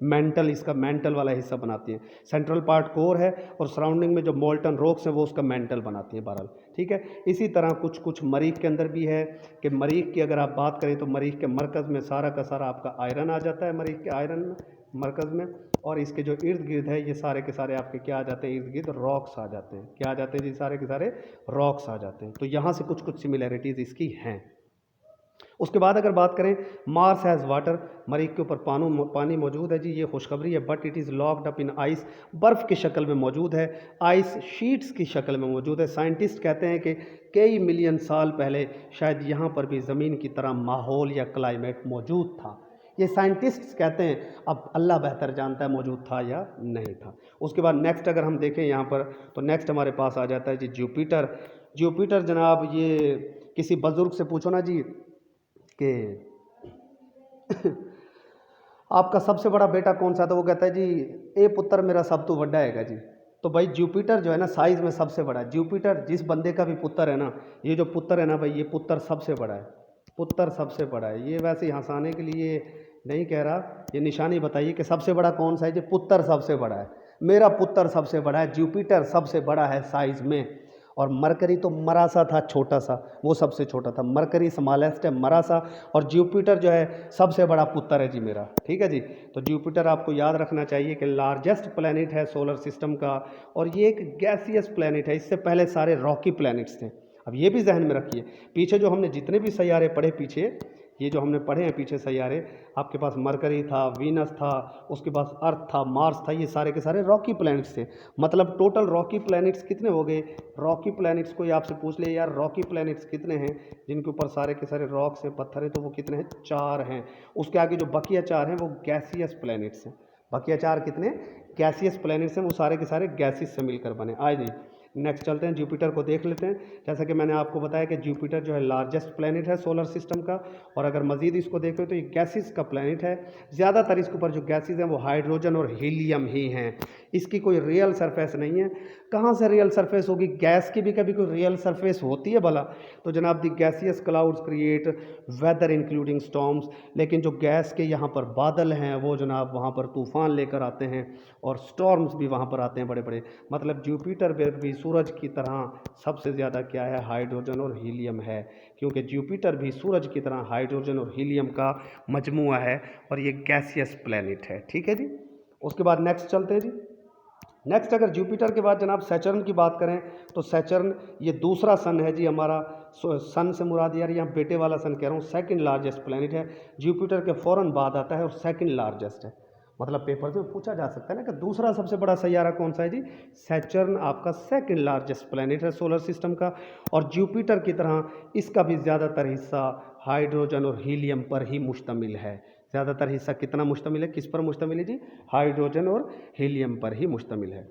मेंटल, इसका मेंटल वाला हिस्सा बनाती हैं। सेंट्रल पार्ट कोर है, और सराउंडिंग में जो मोल्टन रॉक्स हैं वो उसका मेंटल बनाती हैं बहरहाल। ठीक है, इसी तरह कुछ मरीख के अंदर भी है कि मरीख की अगर आप बात करें तो मरीख के मरकज़ में सारा का सारा आपका आयरन आ जाता है, मरीख के आयरन में मरकज़ में, और इसके जो इर्द गिर्द है ये सारे के सारे आपके क्या आ जाते हैं? इर्द गिर्द रॉक्स आ जाते हैं। क्या आ जाते हैं जी? सारे के सारे रॉक्स आ जाते हैं। तो यहाँ से कुछ सिमिलैरिटीज़ इसकी हैं। उसके बाद अगर बात करें, मार्स हैज़ वाटर, मरीख के ऊपर पानी मौजूद है जी, ये खुशखबरी है, but it is locked up in ice, बर्फ़ की शक्ल में मौजूद है, आइस शीट्स की शक्ल में मौजूद है। साइंटिस्ट कहते हैं कि कई मिलियन साल पहले शायद यहाँ पर भी ज़मीन की तरह माहौल या क्लाइमेट मौजूद था। ये साइंटिस्ट्स कहते हैं, अब अल्लाह बेहतर जानता है मौजूद था या नहीं था। उसके बाद नेक्स्ट अगर हम देखें यहाँ पर तो नेक्स्ट हमारे पास आ जाता है जी जुपिटर। जुपिटर जनाब, ये किसी बुज़ुर्ग से पूछो ना जी कि आपका सबसे बड़ा बेटा कौन सा था, वो कहता है जी ए पुत्र मेरा सब तो बड़ा हैगा जी। तो भाई जुपिटर जो है ना साइज़ में सबसे बड़ा है। जुपिटर जिस बंदे का भी पुत्र है ना, ये जो पुत्र है ना भाई, ये पुत्र सबसे बड़ा है, पुत्र सबसे बड़ा है। ये वैसे ही हंसाने के लिए नहीं कह रहा, ये निशानी बताइए कि सबसे बड़ा कौन सा है जी? पुत्र सबसे बड़ा है। मेरा पुत्र सबसे बड़ा है, जुपिटर सबसे बड़ा है साइज में, और मरकरी तो मरा सा था, छोटा सा, वो सबसे छोटा था। मरकरी स्मॉलेस्ट है, मरा सा, और जुपिटर जो है सबसे बड़ा पुत्र है जी मेरा। ठीक है जी। तो जुपिटर आपको याद रखना चाहिए कि लार्जेस्ट प्लैनेट है सोलर सिस्टम का, और ये एक गैसियस प्लैनेट है। इससे पहले सारे रॉकी प्लैनेट्स थे। अब ये भी जहन में रखिए, पीछे जो हमने जितने भी सैयारे पढ़े, पीछे ये जो हमने पढ़े हैं पीछे सैयारे, आपके पास मरकरी था, वीनस था, उसके पास अर्थ था, मार्स था, ये सारे के सारे रॉकी प्लैनेट्स थे। मतलब टोटल रॉकी प्लैनेट्स कितने हो गए? रॉकी प्लैनेट्स को आपसे पूछ ले यार, रॉकी प्लैनेट्स कितने हैं जिनके ऊपर सारे के सारे रॉक से पत्थर है, तो वो कितने हैं? 4 हैं। उसके आगे जो बकिया 4 हैं वो गैसियस प्लैनेट्स हैं। बकिया 4 कितने? गैसियस प्लैनेट्स हैं, वो सारे के सारे गैसेस से मिलकर बने। आज नहीं, नेक्स्ट चलते हैं, जुपिटर को देख लेते हैं। जैसा कि मैंने आपको बताया कि जुपिटर जो है लार्जेस्ट प्लैनेट है सोलर सिस्टम का, और अगर मजीद इसको देखें तो ये गैसेस का प्लैनेट है। ज़्यादातर इसके ऊपर जो गैसेस हैं वो हाइड्रोजन और हीलियम ही हैं। इसकी कोई रियल सरफेस नहीं है। कहाँ से रियल सरफेस होगी? गैस की भी कभी कोई रियल सरफेस होती है भला? तो जनाब the gaseous clouds create weather including storms, लेकिन जो गैस के यहाँ पर बादल हैं वो जनाब वहाँ पर तूफ़ान लेकर आते हैं, और स्टॉर्म्स भी वहाँ पर आते हैं बड़े बड़े। मतलब जुपिटर पर भी सूरज की तरह सबसे ज़्यादा क्या है? हाइड्रोजन और हीलियम है, क्योंकि जुपिटर भी सूरज की तरह हाइड्रोजन और हीलियम का मजमुआ है, और ये गैसियस प्लैनेट है। ठीक है जी। उसके बाद नेक्स्ट चलते हैं जी। नेक्स्ट अगर जुपिटर के बाद जनाब सैटर्न की बात करें, तो सैटर्न ये दूसरा सन है जी हमारा। सन से मुराद यार यहाँ बेटे वाला सन कह रहा हूँ, सेकंड लार्जेस्ट प्लैनेट है। जुपिटर के फ़ौरन बाद आता है और सेकंड लार्जेस्ट है। मतलब पेपर से पूछा जा सकता है ना कि दूसरा सबसे बड़ा सैयारा कौन सा है जी? सैटर्न आपका सेकंड लार्जेस्ट प्लैनेट है सोलर सिस्टम का, और जुपिटर की तरह इसका भी ज़्यादातर हिस्सा हाइड्रोजन और हीलियम पर ही मुश्तमिल है। ज़्यादातर हिस्सा कितना मुश्तमिल है? किस पर मुश्तमिल है जी? हाइड्रोजन और हीलियम पर ही मुश्तमिल है।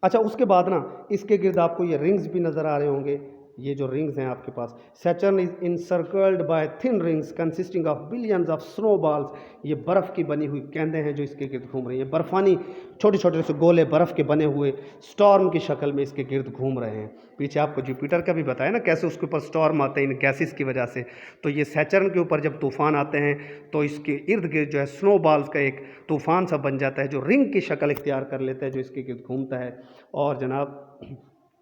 अच्छा, उसके बाद ना इसके गिर्द आपको ये रिंग्स भी नज़र आ रहे होंगे। ये जो रिंग्स हैं आपके पास, Saturn is encircled by thin rings consisting of billions of snowballs. ये बर्फ़ की बनी हुई गेंदें हैं जो इसके गिर्द घूम रही हैं। बर्फ़ानी छोटे छोटे से गोले बर्फ़ के बने हुए स्टॉर्म की शक्ल में इसके गिर्द घूम रहे हैं। पीछे आपको जुपिटर का भी बताया ना कैसे उसके ऊपर स्टॉर्म आते हैं इन गैसेस की वजह से। तो ये सैटर्न के ऊपर जब तूफ़ान आते हैं तो इसके इर्द गिर्द जो है स्नोबॉल्स का एक तूफ़ान सा बन जाता है, जो रिंग की शक्ल इख्तियार कर लेता है, जो इसके गिर्द घूमता है। और जनाब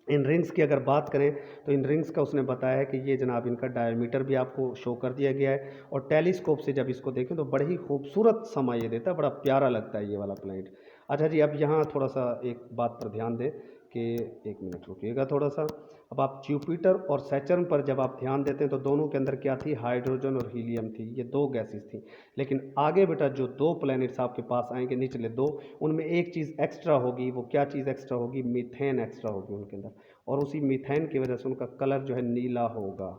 इन रिंग्स की अगर बात करें तो इन रिंग्स का उसने बताया है कि ये जनाब इनका डायमीटर भी आपको शो कर दिया गया है, और टेलीस्कोप से जब इसको देखें तो बड़ी ही खूबसूरत समा ये देता है, बड़ा प्यारा लगता है ये वाला प्लैनेट। अच्छा जी, अब यहाँ थोड़ा सा एक बात पर ध्यान दें कि 1 मिनट रुकिएगा थोड़ा सा। अब आप जुपिटर और सैटर्न पर जब आप ध्यान देते हैं तो दोनों के अंदर क्या थी? हाइड्रोजन और हीलियम थी, ये 2 गैसेस थी। लेकिन आगे बेटा जो 2 प्लैनेट्स आपके पास आएंगे, निचले 2, उनमें एक चीज़ एक्स्ट्रा होगी। वो क्या चीज़ एक्स्ट्रा होगी? मीथेन एक्स्ट्रा होगी उनके अंदर, और उसी मीथेन की वजह से उनका कलर जो है नीला होगा।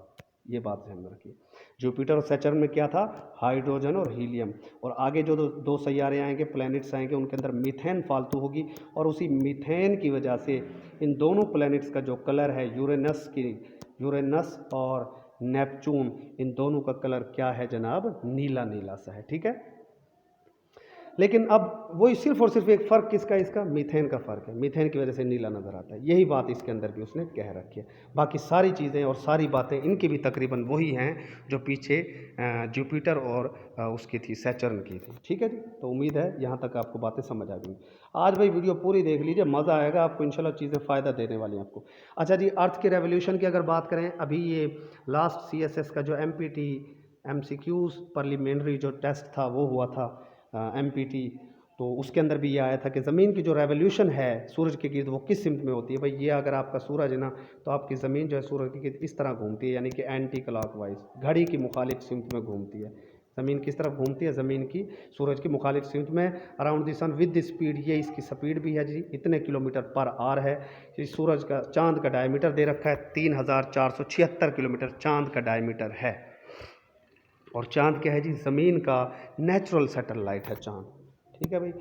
ये बात ध्यान में रखिए। जुपिटर और सैटर्न में क्या था? हाइड्रोजन और हीलियम, और आगे जो दो सैयारे आएंगे, प्लैनेट्स आएंगे, उनके अंदर मीथेन फालतू होगी, और उसी मीथेन की वजह से इन दोनों प्लैनेट्स का जो कलर है, यूरेनस और नेपच्यून, इन दोनों का कलर क्या है जनाब? नीला नीला सा है। ठीक है। लेकिन अब वही सिर्फ और सिर्फ एक फ़र्क किसका? इसका मीथेन का फ़र्क है। मीथेन की वजह से नीला नज़र आता है। यही बात इसके अंदर भी उसने कह रखी है। बाकी सारी चीज़ें और सारी बातें इनकी भी तकरीबन वही हैं जो पीछे जुपिटर और उसकी थी, सैटर्न की थी। ठीक है जी। तो उम्मीद है यहाँ तक आपको बातें समझ आ गई। आज भाई वीडियो पूरी देख लीजिए, मज़ा आएगा आपको इंशाल्लाह, चीज़ें फ़ायदा देने वाली हैं आपको। अच्छा जी, अर्थ के रेवोल्यूशन की अगर बात करें, अभी ये लास्ट CSS का जो MPT MCQs पार्लियामेंट्री जो टेस्ट था वो हुआ था, MPT, तो उसके अंदर भी ये आया था कि ज़मीन की जो रेवोल्यूशन है सूरज के गिर्द वो किस सिमत में होती है। भाई ये अगर आपका सूरज है ना, तो आपकी ज़मीन जो है सूरज के गिर्द इस तरह घूमती है, यानी कि एंटी क्लॉकवाइज, घड़ी की मुखालिफ सिमत में घूमती है। ज़मीन किस तरफ घूमती है? ज़मीन की सूरज की मुखालिफ सिमत में, around the sun with the speed. ये इसकी स्पीड भी है जी, इतने किलोमीटर पर आवर है। इस सूरज का, चाँद का डायमीटर दे रखा है 3476 किलोमीटर चाँद का डायमीटर है। और चाँद क्या है जी? ज़मीन का नेचुरल सैटेलाइट है चाँद। ठीक है भाई।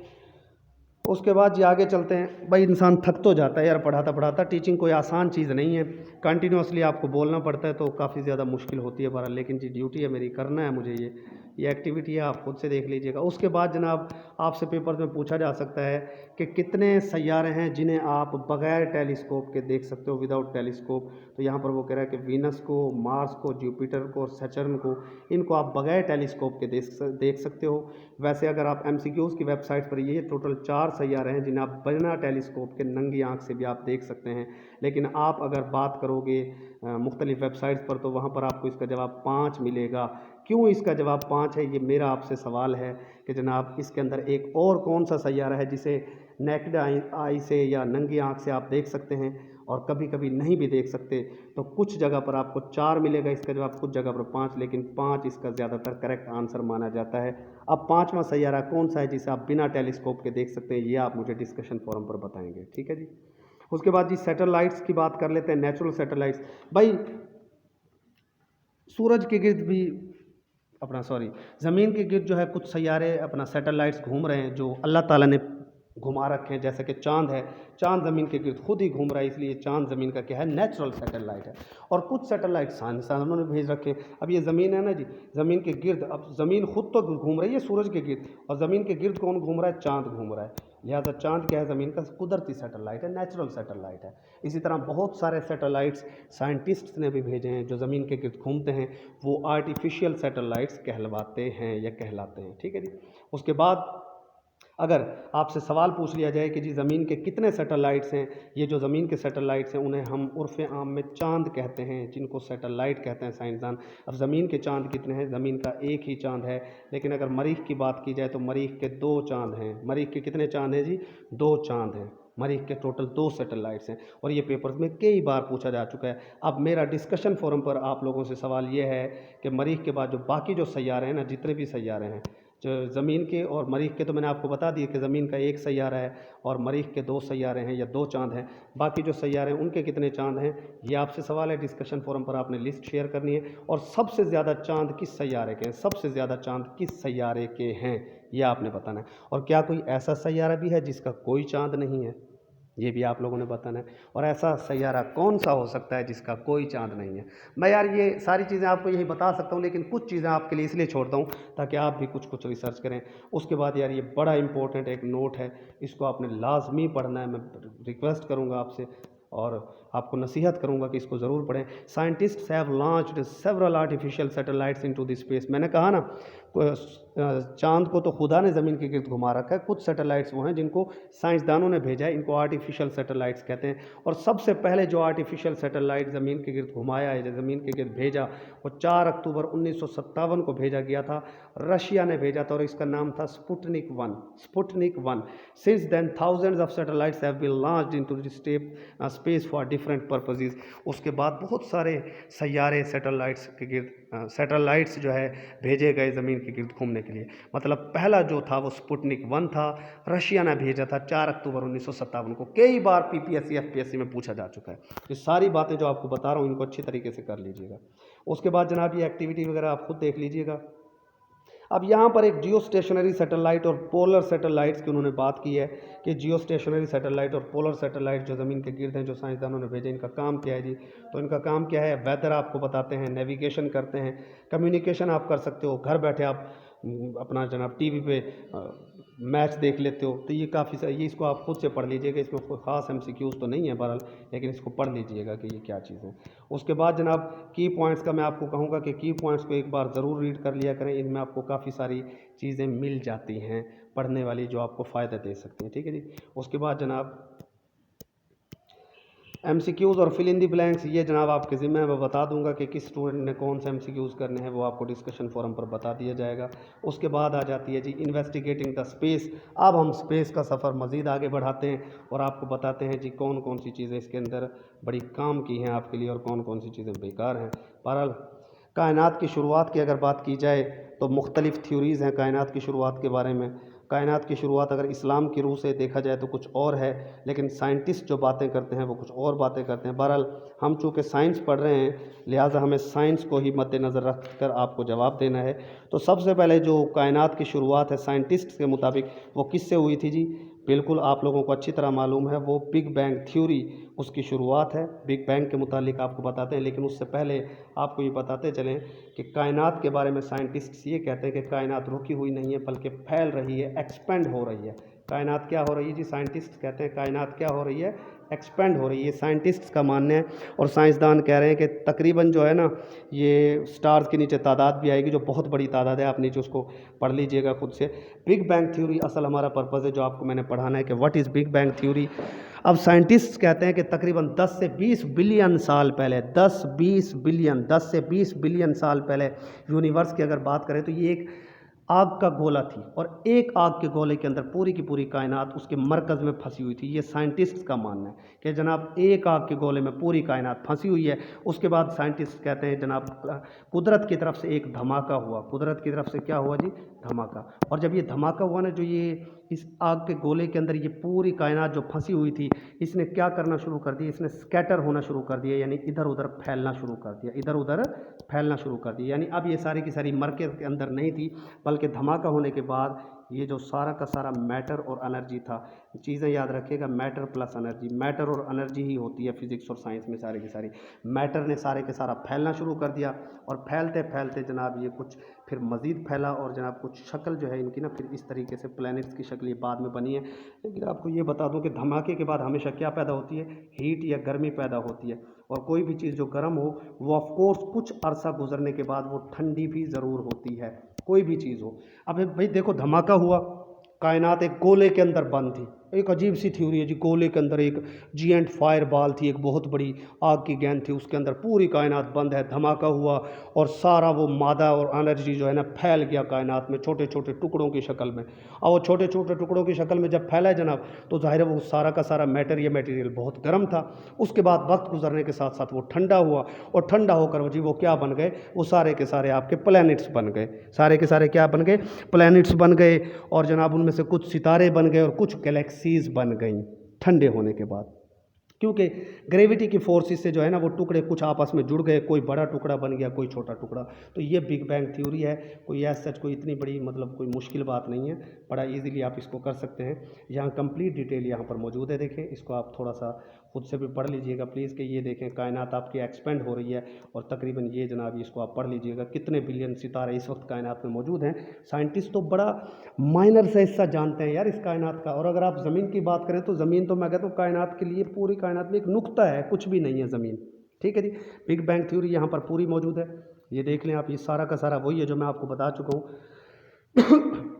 उसके बाद जी आगे चलते हैं। भाई इंसान थक तो जाता है यार पढ़ाता पढ़ाता, टीचिंग कोई आसान चीज़ नहीं है, कंटिन्यूसली आपको बोलना पड़ता है तो काफ़ी ज़्यादा मुश्किल होती है बहरहाल, लेकिन जी ड्यूटी है मेरी, करना है मुझे ये। ये एक्टिविटी है, आप खुद से देख लीजिएगा। उसके बाद जनाब आपसे पेपर में पूछा जा सकता है कि कितने सैयारे हैं जिन्हें आप बग़ैर टेलीस्कोप के देख सकते हो, विदाउट टेलीस्कोप। तो यहाँ पर वो कह रहा है कि वीनस को, मार्स को, जुपिटर को और सैटर्न को, इनको आप बग़ैर टेलीस्कोप के देख सकते हो। वैसे अगर आप MCQs की वेबसाइट पर, ये टोटल 4 सैयारे हैं जिन्हें आप बिना टेलीस्कोप के नंगी आँख से भी आप देख सकते हैं। लेकिन आप अगर बात करोगे मुख्तलिफ़ वेबसाइट्स पर, तो वहाँ पर आपको इसका जवाब 5 मिलेगा। क्यों इसका जवाब 5 है, ये मेरा आपसे सवाल है कि जनाब इसके अंदर एक और कौन सा सैयारा है जिसे नेकेड आई से या नंगी आँख से आप देख सकते हैं और कभी कभी नहीं भी देख सकते। तो कुछ जगह पर आपको 4 मिलेगा इसका जवाब, कुछ जगह पर 5, लेकिन 5 इसका ज़्यादातर करेक्ट आंसर माना जाता है। अब 5वां सैयारा कौन सा है जिसे आप बिना टेलीस्कोप के देख सकते हैं, ये आप मुझे डिस्कशन फोरम पर बताएंगे, ठीक है जी। उसके बाद जी सैटेलाइट्स की बात कर लेते हैं, नेचुरल सैटेलाइट्स। भाई सूरज के गिर्द भी ज़मीन के गिर्द जो है कुछ सैयारे अपना सैटेलाइट्स घूम रहे हैं जो अल्लाह ताला ने घुमा रखे हैं। जैसे कि चांद है, चांद ज़मीन के गिर्द खुद ही घूम रहा है, इसलिए चांद ज़मीन का क्या है, नेचुरल सैटेलाइट है। और कुछ सैटेलाइट साइंसदानों ने भेज रखे हैं। अब ये ज़मीन है ना जी, ज़मीन के गिर्द, अब ज़मीन खुद तो घूम रही है सूरज के गिर्द, और ज़मीन के गिर्द कौन घूम रहा है, चांद घूम रहा है। लिहाजा चांद क्या है, ज़मीन का कुदरती सैटेलाइट है, नेचुरल सैटेलाइट है। इसी तरह बहुत सारे सैटेलाइट्स साइंटिस्ट्स ने भी भेजे हैं जो ज़मीन के गिर्द घूमते हैं, वो आर्टिफिशियल सैटेलाइट्स कहलवाते हैं या कहलाते हैं, ठीक है जी। उसके बाद अगर आपसे सवाल पूछ लिया जाए कि जी ज़मीन के कितने सैटेलाइट्स हैं, ये जो ज़मीन के सैटेलाइट्स हैं उन्हें हम उर्फ़ आम में चांद कहते हैं, जिनको सैटेलाइट कहते हैं साइंसदान। अब ज़मीन के चांद कितने हैं, ज़मीन का एक ही चांद है। लेकिन अगर मरीख़ की बात की जाए तो मरीख़ के 2 चांद हैं। मरीख़ के कितने चांद हैं जी, 2 चांद हैं। मरीख़ के टोटल 2 सैटेलाइट्स हैं और ये पेपर्स में कई बार पूछा जा चुका है। अब मेरा डिस्कशन फोरम पर आप लोगों से सवाल ये है कि मरीख़ के बाद जो बाकी जो सैयारे हैं ना, जितने भी सैयारे हैं, जो ज़मीन के और मरीख़ के, तो मैंने आपको बता दिया कि ज़मीन का एक सैयारा है और मरीख़ के 2 सैयारे हैं या 2 चांद हैं। बाकी जो सैयारे हैं उनके कितने चांद हैं, ये आपसे सवाल है। डिस्कशन फोरम पर आपने लिस्ट शेयर करनी है। और सबसे ज़्यादा चांद किस सैयारे के हैं, सबसे ज़्यादा चांद किस सैयारे के हैं, ये आपने बताना है। और क्या कोई ऐसा सैयारा भी है जिसका कोई चांद नहीं है, ये भी आप लोगों ने बताना है। और ऐसा सैयारा कौन सा हो सकता है जिसका कोई चांद नहीं है। मैं यार ये सारी चीज़ें आपको यही बता सकता हूँ, लेकिन कुछ चीज़ें आपके लिए इसलिए छोड़ता हूँ ताकि आप भी कुछ कुछ रिसर्च करें। उसके बाद यार ये बड़ा इंपॉर्टेंट एक नोट है, इसको आपने लाजमी पढ़ना है। मैं रिक्वेस्ट करूँगा आपसे और आपको नसीहत करूँगा कि इसको ज़रूर पढ़ें। Scientists have launched several artificial satellites into the space. मैंने कहा ना, चांद को तो खुदा ने ज़मीन के गिर्द घुमा रखा है, कुछ सैटेलाइट्स वो हैं जिनको साइंसदानों ने भेजा है, इनको आर्टिफिशियल सैटेलाइट्स कहते हैं। और सबसे पहले जो आर्टिफिशियल सैटेलाइट ज़मीन के गिर्द घुमाया है, ज़मीन के गिर्द भेजा, वो 4 अक्टूबर 1957 को भेजा गया था। रशिया ने भेजा था और इसका नाम था Sputnik 1। Sputnik 1। Since then thousands of satellites have been launched into the space for different purposes. उसके बाद बहुत सारे सैयारे सैटेलाइट्स के गिर्द सैटेलाइट्स जो है भेजे गए ज़मीन के गिर्द घूमने के लिए। मतलब पहला जो था वो स्पुतनिक 1 था, रशिया ने भेजा था 4 अक्टूबर 1957 को। कई बार PPSC FPSC में पूछा जा चुका है। ये सारी बातें जो आपको बता रहा हूँ इनको अच्छी तरीके से कर लीजिएगा। उसके बाद जनाब ये एक्टिविटी वगैरह आप खुद देख लीजिएगा। अब यहाँ पर एक जियो स्टेशनरी सैटेलाइट और पोलर सैटेलाइट्स की उन्होंने बात की है कि जियो स्टेशनरी सैटेलाइट और पोलर सैटेलाइट जो ज़मीन के गिर्द हैं, जो साइंसदानों ने भेजे, इनका काम क्या है जी। तो इनका काम क्या है, वेदर आपको बताते हैं, नेविगेशन करते हैं, कम्युनिकेशन आप कर सकते हो, घर बैठे आप अपना जनाब टीवी पे मैच देख लेते हो। तो ये काफ़ी ये इसको आप खुद से पढ़ लीजिएगा, इसमें कोई ख़ास MCQs तो नहीं है बहरहाल, लेकिन इसको पढ़ लीजिएगा कि ये क्या चीज़ है। उसके बाद जनाब की पॉइंट्स का मैं आपको कहूँगा कि की पॉइंट्स को एक बार ज़रूर रीड कर लिया करें, इनमें आपको काफ़ी सारी चीज़ें मिल जाती हैं पढ़ने वाली जो आपको फ़ायदा दे सकती हैं, ठीक है जी। उसके बाद जनाब MCQs और फिल इन दी ब्लैंक्स, ये जनाब आपके ज़िम्मे है। मैं बता दूंगा कि किस स्टूडेंट ने कौन से MCQs करने हैं, वो आपको डिस्कशन फोरम पर बता दिया जाएगा। उसके बाद आ जाती है जी इन्वेस्टिगेटिंग द स्पेस। अब हम स्पेस का सफ़र मज़ीद आगे बढ़ाते हैं और आपको बताते हैं जी कौन कौन सी चीज़ें इसके अंदर बड़ी काम की हैं आपके लिए और कौन कौन सी चीज़ें बेकार हैं। बहरहाल कायनात की शुरुआत की अगर बात की जाए तो मुख्तलिफ़ थ्योरीज़ हैं कायनात की शुरुआत के बारे में। कायनात की शुरुआत अगर इस्लाम की रूह से देखा जाए तो कुछ और है, लेकिन साइंटिस्ट जो बातें करते हैं वो कुछ और बातें करते हैं। बहरहाल हम चूँकि साइंस पढ़ रहे हैं, लिहाजा हमें साइंस को ही मद्देनज़र रख कर आपको जवाब देना है। तो सबसे पहले जो कायनात की शुरुआत है साइंटिस्ट के मुताबिक वो किससे हुई थी जी, बिल्कुल आप लोगों को अच्छी तरह मालूम है, वो बिग बैंग थ्योरी उसकी शुरुआत है। बिग बैंग के मुतालिक आपको बताते हैं, लेकिन उससे पहले आपको ये बताते चलें कि कायनात के बारे में साइंटिस्ट्स ये कहते हैं कि कायनात रुकी हुई नहीं है बल्कि फैल रही है, एक्सपेंड हो रही है। कायनात क्या हो रही है जी? साइंटिस्ट कहते हैं कायनात क्या हो रही है? एक्सपेंड हो रही है। साइंटिस्ट्स का मानना है और साइंसदान कह रहे हैं कि तकरीबन जो है ना, ये स्टार्स के नीचे तादाद भी आएगी जो बहुत बड़ी तादाद है। आप नीचे उसको पढ़ लीजिएगा खुद से। बिग बैंग थ्योरी असल हमारा पर्पज़ है जो आपको मैंने पढ़ाना है कि what is big bang theory. अब साइंटिस्ट कहते हैं कि तकरीबन 10 से 20 बिलियन साल पहले, 10 से 20 बिलियन साल पहले यूनिवर्स की अगर बात करें तो ये एक आग का गोला थी और एक आग के गोले के अंदर पूरी की पूरी कायनात उसके मरकज़ में फंसी हुई थी। ये साइंटिस्ट्स का मानना है कि जनाब एक आग के गोले में पूरी कायनात फंसी हुई है। उसके बाद साइंटिस्ट कहते हैं जनाब कुदरत की तरफ से एक धमाका हुआ। कुदरत की तरफ से क्या हुआ जी? धमाका। और जब ये धमाका हुआ ना, जो ये इस आग के गोले के अंदर ये पूरी कायनात जो फंसी हुई थी, इसने क्या करना शुरू कर दिया? इसने स्कैटर होना शुरू कर दिया, यानी इधर उधर फैलना शुरू कर दिया, इधर उधर फैलना शुरू कर दिया। यानी अब ये सारी की सारी मरकज़ के अंदर नहीं थी, बल्कि धमाका होने के बाद ये जो सारा का सारा मैटर और एनर्जी था। चीज़ें याद रखिएगा, मैटर प्लस एनर्जी, मैटर और एनर्जी ही होती है फिजिक्स और साइंस में सारी की सारी। मैटर ने सारे के सारा फैलना शुरू कर दिया और फैलते फैलते जनाब ये कुछ फिर मज़ीद फैला और जनाब कुछ शक्ल जो है इनकी ना फिर इस तरीके से प्लैनेट्स की शक्ल ये बाद में बनी है। लेकिन आपको ये बता दूं कि धमाके के बाद हमेशा क्या पैदा होती है? हीट या गर्मी पैदा होती है। और कोई भी चीज़ जो गर्म हो वो ऑफ कोर्स कुछ अरसा गुजरने के बाद वो ठंडी भी ज़रूर होती है, कोई भी चीज़ हो। अब भाई देखो, धमाका हुआ, कायनात एक गोले के अंदर बंद थी। एक अजीब सी थ्योरी है जी, गोले के अंदर एक जिएंट फायर बॉल थी, एक बहुत बड़ी आग की गेंद थी, उसके अंदर पूरी कायनात बंद है। धमाका हुआ और सारा वो मादा और एनर्जी जो है ना फैल गया कायनात में छोटे छोटे टुकड़ों की शक्ल में। और वो छोटे छोटे टुकड़ों की शक्ल में जब फैला जनाब, तो जाहिर है वो सारा का सारा मैटर या मटेरियल बहुत गर्म था। उसके बाद वक्त गुजरने के साथ साथ वो ठंडा हुआ और ठंडा होकर जी वो क्या बन गए? वो सारे के सारे आपके प्लैनेट्स बन गए। सारे के सारे क्या बन गए? प्लैनेट्स बन गए। और जनाब उनमें से कुछ सितारे बन गए और कुछ गैलेक्सीज बन गई ठंडे होने के बाद, क्योंकि ग्रेविटी की फोर्सेस से जो है ना वो टुकड़े कुछ आपस में जुड़ गए, कोई बड़ा टुकड़ा बन गया, कोई छोटा टुकड़ा। तो ये बिग बैंग थ्योरी है। कोई ऐसा सच कोई इतनी बड़ी मतलब कोई मुश्किल बात नहीं है, बड़ा इजीली आप इसको कर सकते हैं। यहाँ कंप्लीट डिटेल यहाँ पर मौजूद है, देखें इसको आप थोड़ा सा खुद से भी पढ़ लीजिएगा प्लीज़। कि ये देखें कायनात आपकी एक्सपेंड हो रही है और तकरीबन ये जनाब इसको आप पढ़ लीजिएगा कितने बिलियन सितारे इस वक्त कायनात में मौजूद हैं। साइंटिस्ट तो बड़ा माइनर सा हिस्सा जानते हैं यार इस कायनात का। और अगर आप ज़मीन की बात करें तो ज़मीन तो मैं कहता हूँ कायनात के लिए पूरी कायनात में एक नुक्ता है, कुछ भी नहीं है ज़मीन। ठीक है जी। बिग बैंग थ्योरी यहाँ पर पूरी मौजूद है, ये देख लें आप। ये सारा का सारा वही है जो मैं आपको बता चुका हूँ।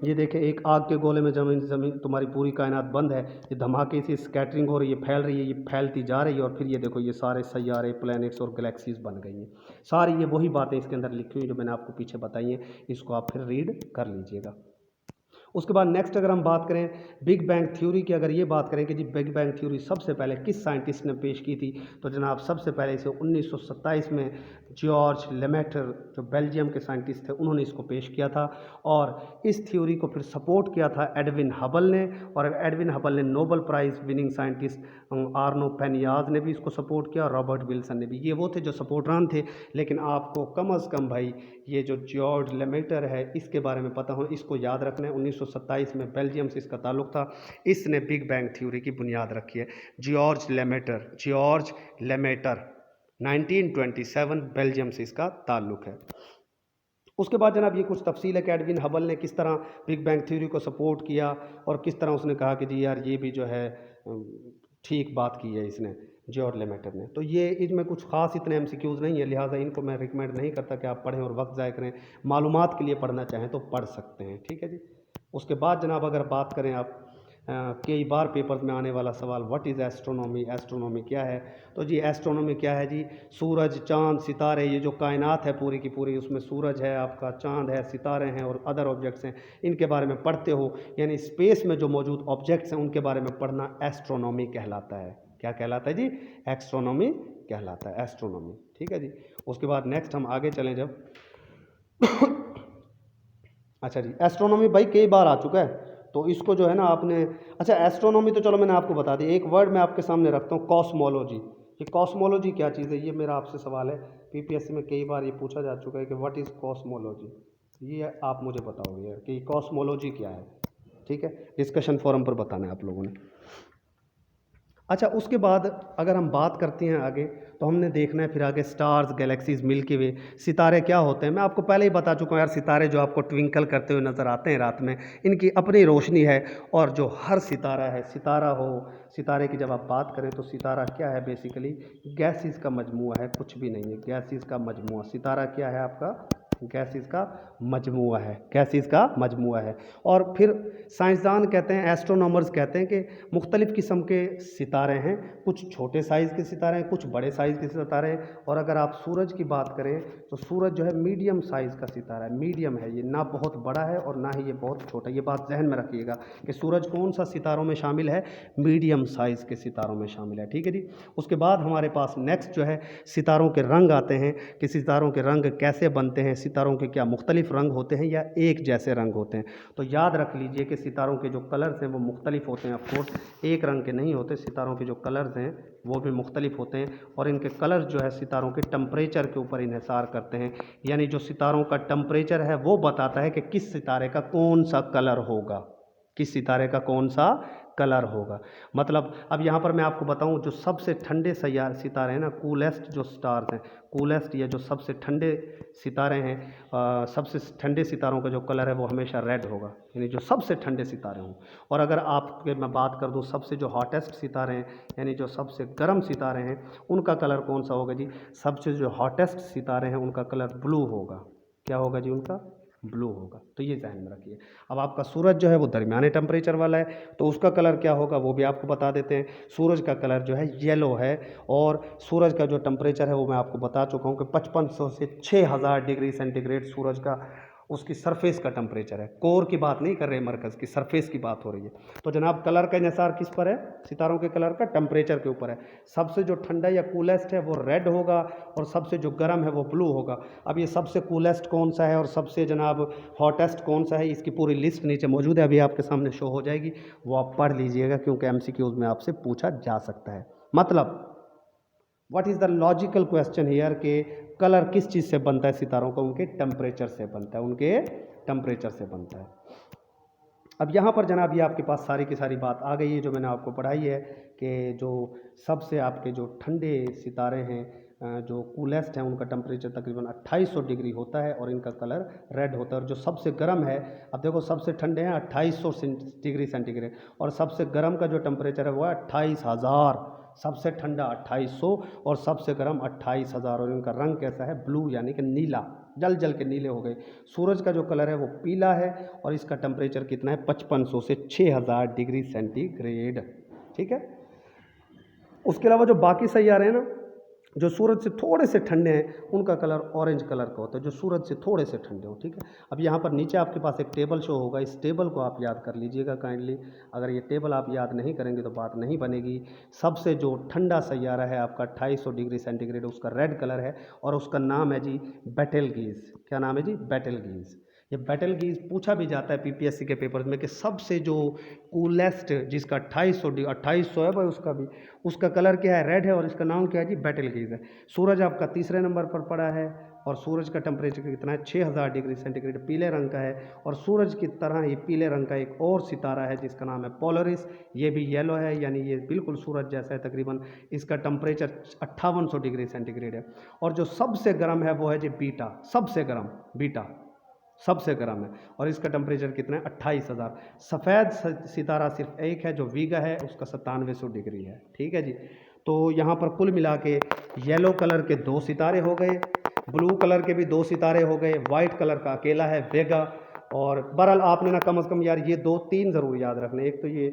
ये देखें, एक आग के गोले में ज़मीन ज़मीन तुम्हारी पूरी कायनात बंद है, ये धमाके से स्कैटरिंग हो रही है, फैल रही है, ये फैलती जा रही है और फिर ये देखो ये सारे सैयारे प्लैनेट्स और गैलेक्सीज बन गई हैं। सारी ये वही बातें इसके अंदर लिखी हुई जो मैंने आपको पीछे बताई हैं, इसको आप फिर रीड कर लीजिएगा। उसके बाद नेक्स्ट अगर हम बात करें बिग बैंग थ्योरी की, अगर ये बात करें कि जी बिग बैंग थ्योरी सबसे पहले किस साइंटिस्ट ने पेश की थी, तो जनाब सबसे पहले इसे 1927 में जॉर्ज लेमेटर जो बेल्जियम के साइंटिस्ट थे उन्होंने इसको पेश किया था। और इस थ्योरी को फिर सपोर्ट किया था एडविन हबल ने, और एडविन हबल ने Nobel prize winning scientist Arno Penzias ने भी इसको सपोर्ट किया, रॉबर्ट विल्सन ने भी। ये वो थे जो सपोर्टरान थे। लेकिन आपको कम अज़ कम भाई ये जो जॉर्ज लेमेटर है इसके बारे में पता हो, इसको याद रखना है। 1927 में बेल्जियम से इसका ताल्लुक था, इसने बिग बैंग थ्योरी की बुनियाद रखी है। जॉर्ज लेमेटर, जॉर्ज लेमेटर 1927 बेल्जियम से इसका ताल्लुक है। उसके बाद जनाब ये कुछ तफसील है कि एडविन हबल ने किस तरह बिग बैंग थ्योरी को सपोर्ट किया और किस तरह उसने कहा कि जी यार ये भी जो है ठीक बात की है इसने, जॉर्ज लेमेटर ने। तो ये इसमें कुछ ख़ास इतने एमसीक्यूज़ नहीं है, लिहाजा इनको मैं रिकमेंड नहीं करता कि आप पढ़ें और वक्त ज़ाया करें। मालूमात के लिए पढ़ना चाहें तो पढ़ सकते हैं, ठीक है जी। उसके बाद जनाब अगर बात करें आप कई बार पेपर्स में आने वाला सवाल, व्हाट इज़ एस्ट्रोनॉमी, एस्ट्रोनॉमी क्या है? तो जी एस्ट्रोनॉमी क्या है जी? सूरज, चाँद, सितारे, ये जो कायनात है पूरी की पूरी, उसमें सूरज है, आपका चाँद है, सितारे हैं और अदर ऑब्जेक्ट्स हैं, इनके बारे में पढ़ते हो। यानी स्पेस में जो मौजूद ऑब्जेक्ट्स हैं उनके बारे में पढ़ना एस्ट्रोनॉमी कहलाता है। क्या कहलाता है जी? एस्ट्रोनॉमी कहलाता है, एस्ट्रोनॉमी। ठीक है जी। उसके बाद नेक्स्ट हम आगे चलें जब अच्छा जी, एस्ट्रोनॉमी भाई कई बार आ चुका है, तो इसको जो है ना आपने, अच्छा एस्ट्रोनॉमी तो चलो मैंने आपको बता दी। एक वर्ड मैं आपके सामने रखता हूँ, कॉस्मोलॉजी। ये कॉस्मोलॉजी क्या चीज़ है, ये मेरा आपसे सवाल है। पीपीएससी में कई बार ये पूछा जा चुका है कि व्हाट इज़ कॉस्मोलॉजी। ये आप मुझे बताओगे यार कि कॉस्मोलॉजी क्या है। ठीक है, डिस्कशन फोरम पर बताना है आप लोगों ने। अच्छा, उसके बाद अगर हम बात करते हैं आगे, तो हमने देखना है फिर आगे स्टार्स, गैलेक्सीज, मिल्की वे, सितारे क्या होते हैं। मैं आपको पहले ही बता चुका हूँ यार, सितारे जो आपको ट्विंकल करते हुए नज़र आते हैं रात में, इनकी अपनी रोशनी है। और जो हर सितारा है, सितारा हो, सितारे की जब आप बात करें तो सितारा क्या है, बेसिकली गैसेस का मजमूआ है, कुछ भी नहीं है, गैसेस का मजमूआ। सितारा क्या है आपका, गैसेस का मजमूआ है, गैसेस का मजमूआ है। और फिर साइंसदान कहते हैं, एस्ट्रोनॉमर्स कहते हैं कि मुख्तलिफ़ किस्म के सितारे हैं, कुछ छोटे साइज़ के सितारे हैं, कुछ बड़े साइज़ के सितारे हैं। और अगर आप सूरज की बात करें तो सूरज जो है मीडियम साइज़ का सितारा है, मीडियम है ये, ना बहुत बड़ा है और ना ही ये बहुत छोटा। ये बात जहन में रखिएगा कि सूरज कौन सा सितारों में शामिल है, मीडियम साइज़ के सितारों में शामिल है, ठीक है जी। उसके बाद हमारे पास नेक्स्ट जो है सितारों के रंग आते हैं कि सितारों के रंग कैसे बनते हैं, सितारों के क्या मुख्तलिफ रंग होते हैं या एक जैसे रंग होते हैं। तो याद रख लीजिए कि सितारों के जो कलर्स हैं वो मुख्तलिफ होते हैं, ऑफकोर्स एक रंग के नहीं होते, सितारों के जो कलर्स हैं वो भी मुख्तलिफ होते हैं। और इनके कलर्स जो है सितारों के टम्परेचर के ऊपर इन्हिसार करते हैं, यानी जो सितारों का टम्परेचर है वो बताता है कि किस सितारे का कौन सा कलर होगा, किस सितारे का कौन सा कलर होगा। मतलब अब यहाँ पर मैं आपको बताऊँ, जो सबसे ठंडे सितारे हैं ना, कूलेस्ट जो स्टार्स हैं, कूलेस्ट या जो सबसे ठंडे सितारे हैं, सबसे ठंडे सितारों का जो कलर है वो हमेशा रेड होगा, यानी जो सबसे ठंडे सितारे हों। और अगर आपके मैं बात कर दूं सबसे जो हॉटेस्ट सितारे हैं, यानी जो सबसे गर्म सितारे हैं, उनका कलर कौन सा होगा जी, सबसे जो हॉटेस्ट सितारे हैं उनका कलर ब्लू होगा। क्या होगा जी, उनका ब्लू होगा। तो ये ध्यान में रखिए। अब आपका सूरज जो है वो दरमियाने टेम्परेचर वाला है, तो उसका कलर क्या होगा वो भी आपको बता देते हैं। सूरज का कलर जो है येलो है, और सूरज का जो टेम्परेचर है वो मैं आपको बता चुका हूँ कि 5500 से 6000 डिग्री सेंटीग्रेड सूरज का उसकी सरफेस का टेम्परेचर है। कोर की बात नहीं कर रहे, मरकज़ की सरफेस की बात हो रही है। तो जनाब कलर का इन्हिसार किस पर है, सितारों के कलर का टेम्परेचर के ऊपर है। सबसे जो ठंडा या कूलेस्ट है वो रेड होगा, और सबसे जो गर्म है वो ब्लू होगा। अब ये सबसे कूलेस्ट कौन सा है और सबसे जनाब हॉटेस्ट कौन सा है, इसकी पूरी लिस्ट नीचे मौजूद है, अभी आपके सामने शो हो जाएगी, वो आप पढ़ लीजिएगा, क्योंकि MCQs में आपसे पूछा जा सकता है। मतलब what is the logical question here के कलर किस चीज़ से बनता है सितारों का, उनके टेम्परेचर से बनता है, उनके टेम्परेचर से बनता है। अब यहाँ पर जनाब ये आपके पास सारी की सारी बात आ गई है जो मैंने आपको पढ़ाई है, कि जो सबसे आपके जो ठंडे सितारे हैं, जो कूलेस्ट हैं, उनका टेम्परेचर तकरीबन 2800 डिग्री होता है और इनका कलर रेड होता है। और जो सबसे गर्म है, अब देखो सबसे ठंडे हैं 2800 डिग्री सेंटीग्रेड, और सबसे गर्म का जो टेम्परेचर है वो है 28000। सबसे ठंडा 2800 और सबसे गर्म 28000, और इनका रंग कैसा है, ब्लू, यानी कि नीला, जल जल के नीले हो गए। सूरज का जो कलर है वो पीला है, और इसका टेम्परेचर कितना है, 5500 से 6000 डिग्री सेंटीग्रेड, ठीक है। उसके अलावा जो बाकी सैयारे हैं ना, जो सूरज से थोड़े से ठंडे हैं, उनका कलर ऑरेंज कलर का होता है, जो सूरज से थोड़े से ठंडे हो, ठीक है। अब यहाँ पर नीचे आपके पास एक टेबल शो होगा, इस टेबल को आप याद कर लीजिएगा काइंडली। अगर ये टेबल आप याद नहीं करेंगे तो बात नहीं बनेगी। सबसे जो ठंडा सैयारा है आपका 2800 डिग्री सेंटीग्रेड, उसका रेड कलर है, और उसका नाम है जी बेटेलगीज। क्या नाम है जी, बेटेलगीज। ये बेटेलगीज पूछा भी जाता है PPSC के पेपर्स में कि सबसे जो कूलेस्ट, जिसका 2800 है भाई, उसका भी उसका कलर क्या है, रेड है, और इसका नाम क्या है जी, बेटेलगीज है। सूरज आपका तीसरे नंबर पर पड़ा है, और सूरज का टेम्परेचर कितना है, 6000 डिग्री सेंटीग्रेड, पीले रंग का है। और सूरज की तरह ही पीले रंग का एक और सितारा है जिसका नाम है पोलरिस, ये भी येलो है, यानी ये बिल्कुल सूरज जैसा है तकरीबन। इसका टेम्परेचर 5800 डिग्री सेंटीग्रेड है। और जो सबसे गर्म है वो है जी बीटा, सबसे गर्म बीटा सबसे गर्म है, और इसका टेम्परेचर कितना है, 28000। सफ़ेद सितारा सिर्फ एक है जो वीगा है, उसका 9700 डिग्री है, ठीक है जी। तो यहाँ पर कुल मिला के येलो कलर के 2 सितारे हो गए, ब्लू कलर के भी 2 सितारे हो गए, वाइट कलर का अकेला है वेगा। और बहरहाल आपने ना कम से कम यार ये 2-3 ज़रूर याद रखना है। एक तो ये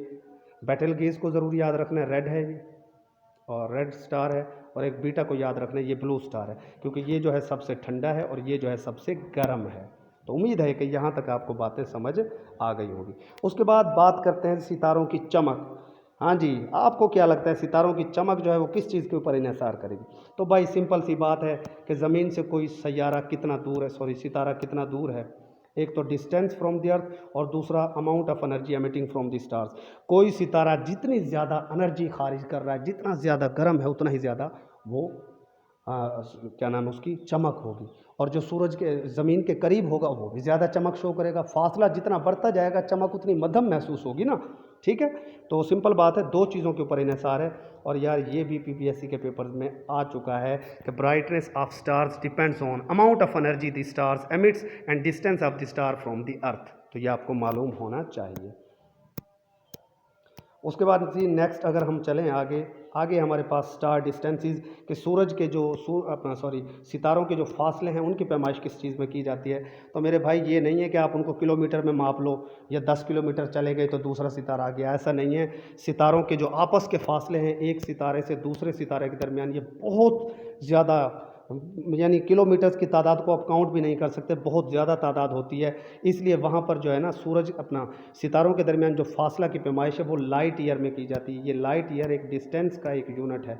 बेटेलगेज को ज़रूर याद रखना है, रेड है ये और रेड स्टार है, और एक बीटा को याद रखना है, ये ब्लू स्टार है, क्योंकि ये जो है सबसे ठंडा है और ये जो है सबसे गर्म है। तो उम्मीद है कि यहाँ तक आपको बातें समझ आ गई होगी। उसके बाद बात करते हैं सितारों की चमक। हाँ जी, आपको क्या लगता है सितारों की चमक जो है वो किस चीज़ के ऊपर इन्हिसार करेगी? तो भाई सिंपल सी बात है कि ज़मीन से कोई सैयारा कितना दूर है, सॉरी सितारा कितना दूर है। एक तो डिस्टेंस फ्रॉम द अर्थ, और दूसरा amount of energy emitting from the stars. कोई सितारा जितनी ज़्यादा एनर्जी खारिज कर रहा है, जितना ज़्यादा गर्म है, उतना ही ज़्यादा वो क्या नाम है उसकी चमक होगी। और जो सूरज के ज़मीन के करीब होगा वो भी ज़्यादा चमक शो करेगा। फासला जितना बढ़ता जाएगा चमक उतनी मध्यम महसूस होगी ना, ठीक है। तो सिंपल बात है, दो चीज़ों के ऊपर इन्हिसार है। और यार ये भी पीपीएससी के पेपर में आ चुका है कि brightness of stars depends on amount of energy the stars emits and distance of the star from the earth. तो ये आपको मालूम होना चाहिए। उसके बाद जी नेक्स्ट अगर हम चलें आगे, आगे हमारे पास स्टार डिस्टेंसेस के सूरज के जो सितारों के जो फासले हैं उनकी पैमाइश किस चीज़ में की जाती है। तो मेरे भाई ये नहीं है कि आप उनको किलोमीटर में माप लो या 10 किलोमीटर चले गए तो दूसरा सितारा आ गया, ऐसा नहीं है। सितारों के जो आपस के फासले हैं एक सितारे से दूसरे सितारे के दरमियान, ये बहुत ज़्यादा, यानी किलोमीटर्स की तादाद को आप काउंट भी नहीं कर सकते, बहुत ज़्यादा तादाद होती है। इसलिए वहाँ पर जो है ना सूरज सितारों के दरमियान जो फासला की पैमाइश है वो लाइट ईयर में की जाती है। ये लाइट ईयर एक डिस्टेंस का एक यूनिट है,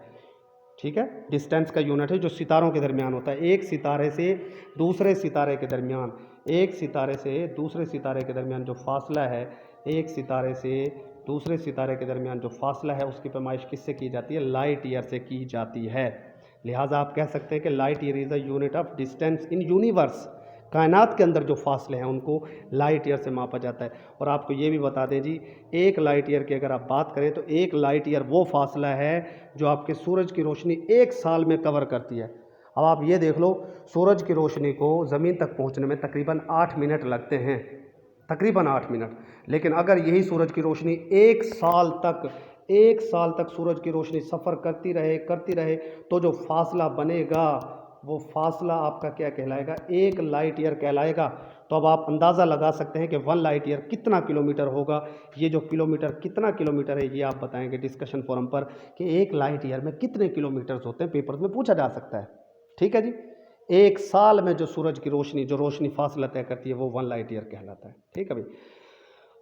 ठीक है, डिस्टेंस का यूनिट है जो सितारों के दरमियान होता है। एक सितारे से दूसरे सितारे के दरमियान, एक सितारे से दूसरे सितारे के दरमियान जो फासला है, एक सितारे से दूसरे सितारे के दरमियान जो फासला है उसकी पैमाइश किससे की जाती है? लाइट ईयर से की जाती है। लिहाजा आप कह सकते हैं कि light year is a unit of distance in universe. कायनात के अंदर जो फासले हैं उनको लाइट ईयर से मापा जाता है। और आपको ये भी बता दें जी, एक लाइट ईयर की अगर आप बात करें तो एक लाइट ईयर वो फासला है जो आपके सूरज की रोशनी एक साल में कवर करती है। अब आप ये देख लो, सूरज की रोशनी को ज़मीन तक पहुंचने में तकरीबन 8 मिनट लगते हैं, तकरीबन 8 मिनट। लेकिन अगर यही सूरज की रोशनी एक साल तक सूरज की रोशनी सफ़र करती रहे तो जो फासला बनेगा वो फासला आपका क्या कहलाएगा? एक लाइट ईयर कहलाएगा। तो अब आप अंदाज़ा लगा सकते हैं कि 1 लाइट ईयर कितना किलोमीटर होगा। ये जो किलोमीटर कितना किलोमीटर है ये आप बताएंगे डिस्कशन फोरम पर कि एक लाइट ईयर में कितने किलोमीटर्स होते हैं, पेपर में पूछा जा सकता है, ठीक है जी। एक साल में जो सूरज की रोशनी फासला तय करती है वो 1 लाइट ईयर कहलाता है, ठीक है भाई।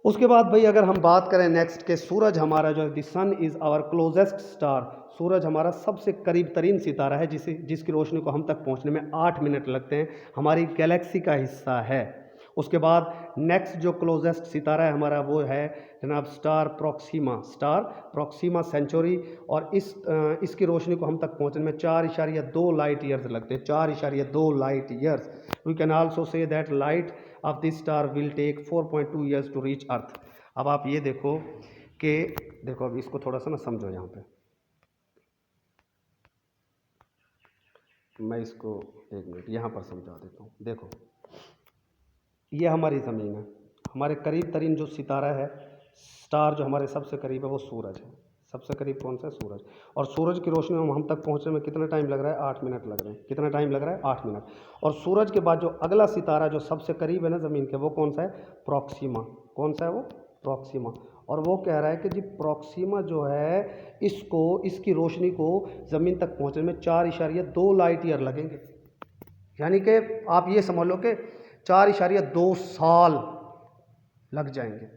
उसके बाद भाई अगर हम बात करें नेक्स्ट के सूरज हमारा जो the sun is our closest star, सूरज हमारा सबसे करीब तरीन सितारा है जिसकी रोशनी को हम तक पहुंचने में 8 मिनट लगते हैं, हमारी गैलेक्सी का हिस्सा है। उसके बाद नेक्स्ट जो क्लोजेस्ट सितारा है हमारा वो है जनाब स्टार प्रॉक्सिमा सेंचुरी, और इसकी रोशनी को हम तक पहुंचने में 4.2 लाइट ईयर्स लगते हैं, 4.2 light years. We can also say that light of this star will take 4.2 years to reach earth. अब आप ये देखो कि अब इसको थोड़ा सा ना समझो, यहाँ पे मैं इसको 1 मिनट यहाँ पर समझा देता हूँ। देखो ये हमारी ज़मीन है, हमारे करीब तरीन जो सितारा है, स्टार जो हमारे सबसे करीब है वो सूरज है। सबसे करीब कौन सा है? सूरज। और सूरज की रोशनी में हम तक पहुंचने में कितना टाइम लग रहा है? 8 मिनट लग रहे हैं। कितना टाइम लग रहा है? 8 मिनट। और सूरज के बाद जो अगला सितारा जो सबसे करीब है ना ज़मीन के, वो कौन सा है? प्रॉक्सिमा। कौन सा है वो? प्रॉक्सिमा। और वो कह रहा है कि जी प्रॉक्सिमा जो है इसकी रोशनी को ज़मीन तक पहुँचने में 4.2 लाइट ईयर लगेंगे। यानी कि आप ये समझ लो कि 4.2 साल लग जाएंगे।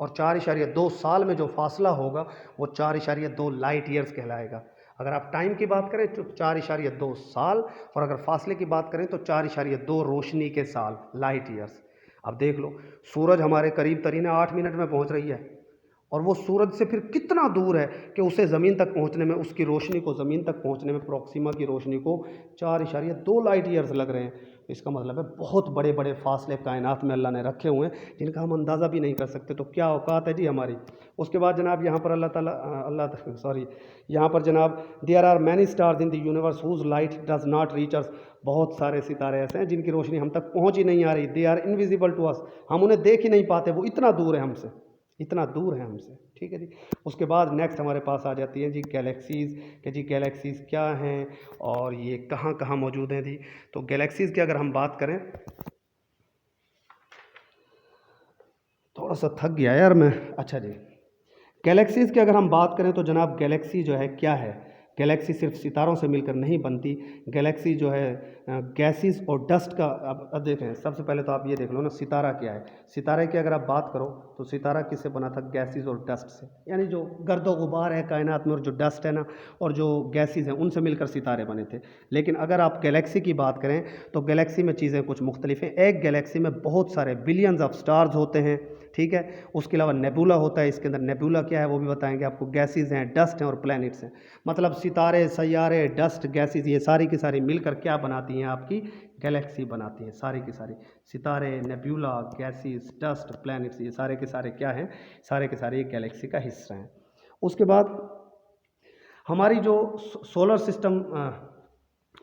और 4.2 साल में जो फासला होगा वो 4.2 लाइट ईयर्स कहलाएगा। अगर आप टाइम की बात करें तो 4.2 साल, और अगर फासले की बात करें तो 4.2 रोशनी के साल, लाइट ईयर्स। अब देख लो, सूरज हमारे करीब तरीन 8 मिनट में पहुंच रही है, और वो सूरज से फिर कितना दूर है कि उसे ज़मीन तक पहुंचने में, उसकी रोशनी को ज़मीन तक पहुंचने में, प्रॉक्सिमा की रोशनी को 4.2 लाइट ईयर्स लग रहे हैं। इसका मतलब है बहुत बड़े बड़े फासले कायनात में अल्लाह ने रखे हुए हैं जिनका हम अंदाज़ा भी नहीं कर सकते। तो क्या औकात है जी हमारी। उसके बाद जनाब यहाँ पर यहाँ पर जनाब there are many stars in the universe whose light does not reach us. बहुत सारे सितारे ऐसे हैं जिनकी रोशनी हम तक पहुँच ही नहीं आ रही। They are invisible to us, हम उन्हें देख ही नहीं पाते, वो इतना दूर है हमसे, इतना दूर है हमसे, ठीक है जी। उसके बाद नेक्स्ट हमारे पास आ जाती है जी गैलेक्सीज़, कि जी गैलेक्सीज़ क्या हैं और ये कहाँ कहाँ मौजूद हैं जी। तो गैलेक्सीज़ की अगर हम बात करें, थोड़ा सा थक गया यार मैं। अच्छा जी, गैलेक्सीज़ की अगर हम बात करें तो जनाब गैलेक्सी जो है क्या है? गैलेक्सी सिर्फ सितारों से मिलकर नहीं बनती। गैलेक्सी जो है गैसेस और डस्ट का, अब देखें सबसे पहले तो आप ये देख लो ना, सितारा क्या है। सितारे की अगर आप बात करो तो सितारा किससे बना था? गैसेस और डस्ट से। यानी जो गर्दो गुबार है कायनात में और जो डस्ट है ना और जो गैसेस हैं उनसे मिलकर सितारे बने थे। लेकिन अगर आप गैलेक्सी की बात करें तो गैलेक्सी में चीज़ें कुछ मुख्तलिफ हैं। एक गैलेक्सी में बहुत सारे बिलियंस ऑफ स्टार्स होते हैं, ठीक है। उसके अलावा नेबुला होता है, इसके अंदर नेबुला क्या है वो भी बताएंगे आपको। गैसेस हैं, डस्ट हैं और प्लैनेट्स हैं। मतलब सितारे, सैयारे, डस्ट, गैसेस, ये सारी की सारी मिलकर क्या बनाती हैं? आपकी गैलेक्सी बनाती हैं। सारी की सारी सितारे, नेब्यूला, गैसेस, डस्ट, प्लैनेट्स, ये सारे के सारे क्या हैं? सारे के सारे एक गैलेक्सी का हिस्सा हैं। उसके बाद हमारी जो सोलर सिस्टम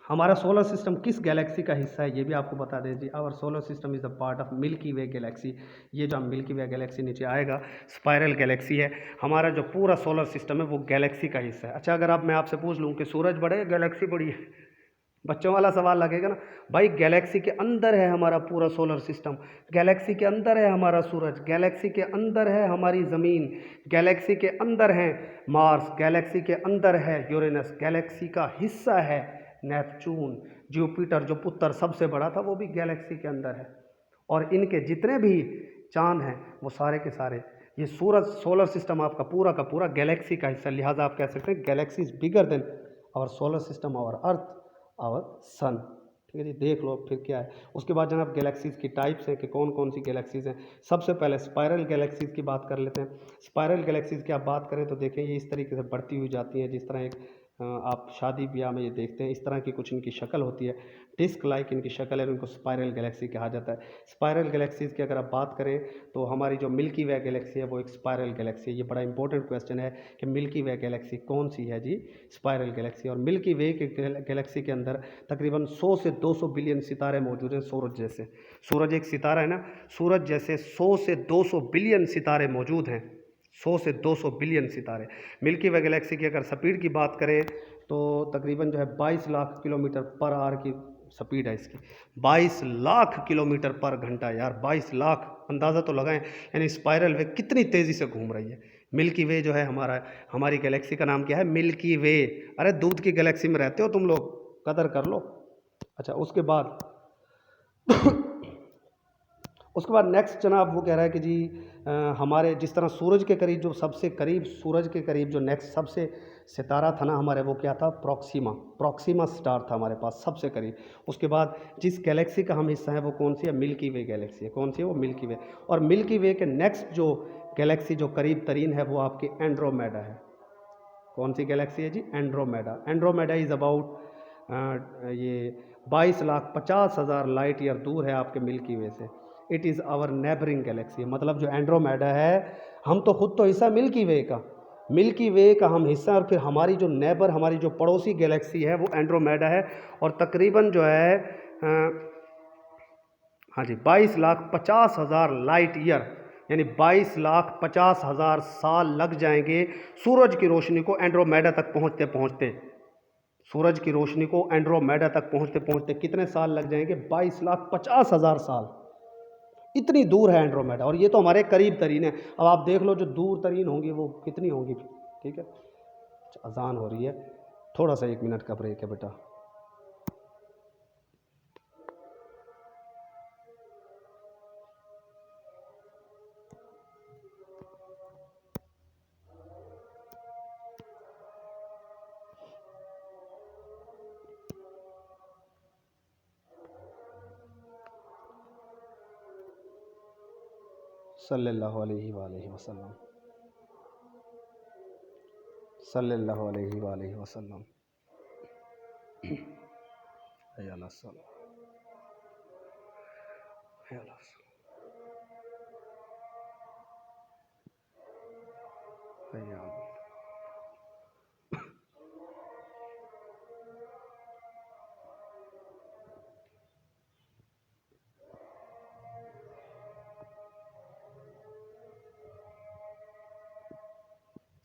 हमारा सोलर सिस्टम किस गैलेक्सी का हिस्सा है, ये भी आपको बता दें जी। Our solar system is the part of Milky Way galaxy. ये जो मिल्की वे गैलेक्सी नीचे आएगा, स्पाइरल गैलेक्सी है। हमारा जो पूरा सोलर सिस्टम है वो गैलेक्सी का हिस्सा है। अच्छा, अगर मैं आपसे पूछ लूँ कि सूरज बड़े है, गैलेक्सी बड़ी है, बच्चों वाला सवाल लगेगा ना भाई। गैलेक्सी के अंदर है हमारा पूरा सोलर सिस्टम, गैलेक्सी के अंदर है हमारा सूरज, गैलेक्सी के अंदर है हमारी ज़मीन, गैलेक्सी के अंदर है मार्स, गैलेक्सी के अंदर है यूरेनस, गैलेक्सी का हिस्सा है नेपच्यून, जुपिटर जो पुत्र सबसे बड़ा था वो भी गैलेक्सी के अंदर है। और इनके जितने भी चांद हैं वो सारे के सारे, ये सूरज सोलर सिस्टम आपका पूरा का पूरा गैलेक्सी का हिस्सा। लिहाजा आप कह सकते हैं galaxy is bigger than our solar system, our earth, our sun. ठीक है जी, देख लो फिर क्या है। उसके बाद जनाब गैलेक्सीज़ की टाइप्स हैं कि कौन कौन सी गैलेक्सीज़ हैं। सबसे पहले स्पाइरल गैलेक्सीज़ की बात कर लेते हैं। स्पाइरल गैलेक्सीज़ की आप बात करें तो देखें ये इस तरीके से बढ़ती हुई जाती हैं, जिस तरह एक आप शादी ब्याह में ये देखते हैं, इस तरह की कुछ इनकी शक्ल होती है, डिस्क लाइक इनकी शक्ल है, इनको स्पाइरल गैलेक्सी कहा जाता है। स्पाइरल गैलेक्सीज़ की अगर आप बात करें तो हमारी जो मिल्की वे गैलेक्सी है वो एक स्पाइरल गैलेक्सी है। ये बड़ा इंपॉर्टेंट क्वेश्चन है कि मिल्की वे गैलेक्सी कौन सी है जी? Spiral galaxy. और मिल्की वे के गैलेक्सी के अंदर तकरीबन 100 से 200 बिलियन सितारे मौजूद हैं। सूरज जैसे, सूरज एक सितारा है ना, सूरज जैसे 100 से 200 बिलियन सितारे मौजूद हैं। 100 से 200 बिलियन सितारे। मिल्की वे गैलेक्सी की अगर स्पीड की बात करें तो तकरीबन जो है 22 लाख किलोमीटर पर आवर की स्पीड है इसकी। 22 लाख किलोमीटर पर घंटा, यार 22 लाख, अंदाज़ा तो लगाएं, यानी स्पाइरल वे कितनी तेज़ी से घूम रही है। मिल्की वे जो है हमारी गैलेक्सी का नाम क्या है? मिल्की वे। अरे दूध की गैलेक्सी में रहते हो तुम लोग, कदर कर लो। अच्छा, उसके बाद नेक्स्ट जनाब वो कह रहा है कि जी हमारे जिस तरह सूरज के करीब, जो सबसे करीब सूरज के करीब जो नेक्स्ट सबसे सितारा था ना हमारे, वो क्या था? प्रॉक्सिमा स्टार था हमारे पास सबसे करीब। उसके बाद जिस गैलेक्सी का हम हिस्सा है वो कौन सी है? मिल्की वे गैलेक्सी है। कौन सी है वो? मिल्की वे। और मिल्की वे के नेक्स्ट जो गैलेक्सी जो करीब तरीन है वो आपकी एंड्रोमेडा है। कौन सी गैलेक्सी है जी? एंड्रोमेडा। एंड्रोमेडा इज़ अबाउट ये 22,50,000 लाइट ईयर दूर है आपके मिल्की वे से। It is our neighbouring galaxy. मतलब जो एंड्रोमेडा है, हम तो खुद तो हिस्सा मिल्की वे का हम हिस्सा, और फिर हमारी जो नेबर, हमारी जो पड़ोसी गैलेक्सी है वो एंड्रोमेडा है। और तकरीबन जो है हाँ जी 22,50,000 लाइट ईयर, यानी 22,50,000 साल लग जाएंगे सूरज की रोशनी को एंड्रोमेडा तक पहुँचते पहुँचते। सूरज की रोशनी को एंड्रोमेडा तक पहुँचते पहुँचते कितने साल लग जाएंगे? 22,50,000 साल। इतनी दूर है एंड्रोमेडा, और ये तो हमारे करीब तरीन है। अब आप देख लो जो दूर तरीन होंगी वो कितनी होंगी। ठीक है, अजान हो रही है, थोड़ा सा 1 मिनट का ब्रेक है बेटा। सल्लल्लाहु अलैहि वसल्लम, सल्लल्लाहु अलैहि वसल्लम।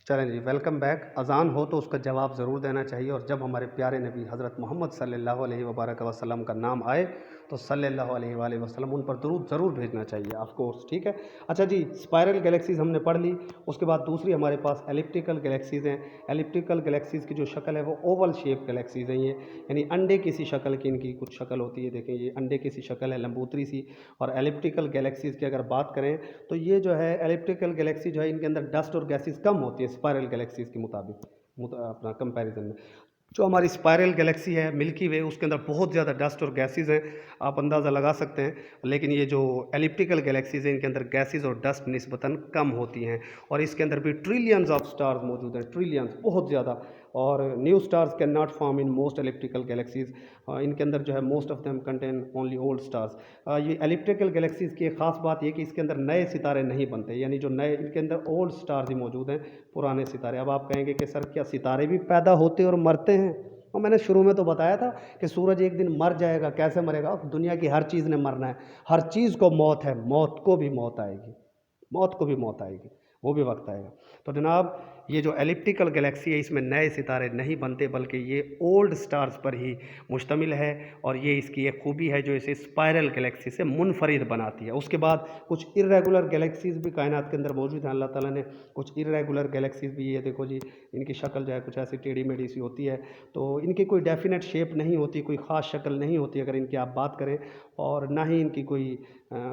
चलें जी, वेलकम बैक। अज़ान हो तो उसका जवाब ज़रूर देना चाहिए, और जब हमारे प्यारे नबी हज़रत मोहम्मद सल्लल्लाहु अलैहि वसल्लम का नाम आए तो सल्लल्लाहु अलैहि वसल्लम उन पर दुरूद ज़रूर भेजना चाहिए, ऑफ कोर्स। ठीक है, अच्छा जी, स्पाइरल गैलेक्सीज़ हमने पढ़ ली। उसके बाद दूसरी हमारे पास एलिप्टिकल गैलेक्सीज़ हैं। एलिप्टिकल गैलेक्सीज़ की जो शक्ल है वो ओवल शेप गैलेक्सीज़ हैं ये, यानी अंडे की सी शक्ल की इनकी कुछ शक्ल होती है। देखें ये अंडे की सी शक्ल है, लंबूतरी सी। और एलिप्टिकल गैलेक्सीज़ की अगर बात करें तो ये जो है एलिप्टिकल गैलेक्सी जो है इनके अंदर डस्ट और गैसेस कम होती है स्पाइरल गैलेक्सीज़ के मुताबिक अपना कंपैरिजन में। जो हमारी स्पाइरल गैलेक्सी है मिल्की वे, उसके अंदर बहुत ज़्यादा डस्ट और गैसेस हैं, आप अंदाज़ा लगा सकते हैं। लेकिन ये जो एलिप्टिकल गैलेक्सीज़ हैं इनके अंदर गैसेस और डस्ट निस्बतन कम होती हैं, और इसके अंदर भी ट्रिलियंस ऑफ स्टार्स मौजूद हैं, ट्रिलियंस, बहुत ज़्यादा। और new stars can not form in most elliptical galaxies. इनके अंदर जो है most of them contain only old stars. ये इलिप्टिकल गैलेक्सीज की एक ख़ास बात ये कि इसके अंदर नए सितारे नहीं बनते, यानी जो नए, इनके अंदर ओल्ड स्टार्स ही मौजूद हैं, पुराने सितारे। अब आप कहेंगे कि सर क्या सितारे भी पैदा होते और मरते हैं? और मैंने शुरू में तो बताया था कि सूरज एक दिन मर जाएगा। कैसे मरेगा? दुनिया की हर चीज़ ने मरना है, हर चीज़ को मौत है, मौत को भी मौत आएगी, मौत को भी मौत आएगी, वो भी वक्त आएगा। तो जनाब ये जो एलिप्टिकल गैलेक्सी है इसमें नए सितारे नहीं बनते, बल्कि ये ओल्ड स्टार्स पर ही मुश्तमिल है। और ये इसकी एक खूबी है जो इसे स्पाइरल गैलेक्सी से मुनफरिद बनाती है। उसके बाद कुछ इर्रेगुलर गैलेक्सीज भी कायनात के अंदर मौजूद हैं। अल्लाह ताला ने कुछ इर्रेगुलर गैलेक्सीज भी, ये देखो जी, इनकी शक्ल जो है कुछ ऐसी टेढ़ी मेढ़ी सी होती है, तो इनकी कोई डेफिनेट शेप नहीं होती, कोई ख़ास शक्ल नहीं होती अगर इनकी आप बात करें, और ना ही इनकी कोई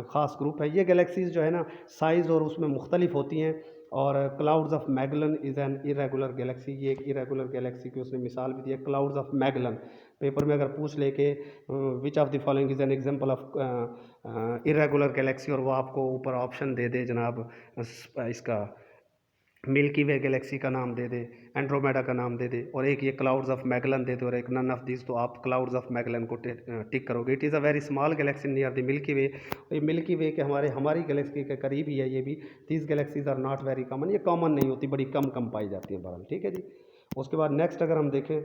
ख़ास ग्रुप है। ये गैलेक्सीज़ जो है ना साइज़ और उसमें मुख्तलिफ होती हैं। और clouds of Magellan is an irregular Galaxy, ये एक इरेगुलर गैलेक्सी की उसने मिसाल भी दी है, क्लाउड्स ऑफ मैगलन। पेपर में अगर पूछ ले के which of the following is an example of irregular Galaxy, और वो आपको ऊपर ऑप्शन दे दे जनाब इसका मिल्की वे गैलेक्सी का नाम दे दे, एंड्रोमेडा का नाम दे दे, और एक ये क्लाउड्स ऑफ मैगलन दे दे, और एक नन ऑफ दिस, तो आप क्लाउड्स ऑफ मैगलन को टिक करोगे। It is a very small galaxy near the Milky Way. ये मिल्की वे के हमारी गैलेक्सी के करीब ही है ये भी। These galaxies are not very common, ये कॉमन नहीं होती, बड़ी कम कम पाई जाती है बहरहाल, ठीक है जी। उसके बाद नेक्स्ट अगर हम देखें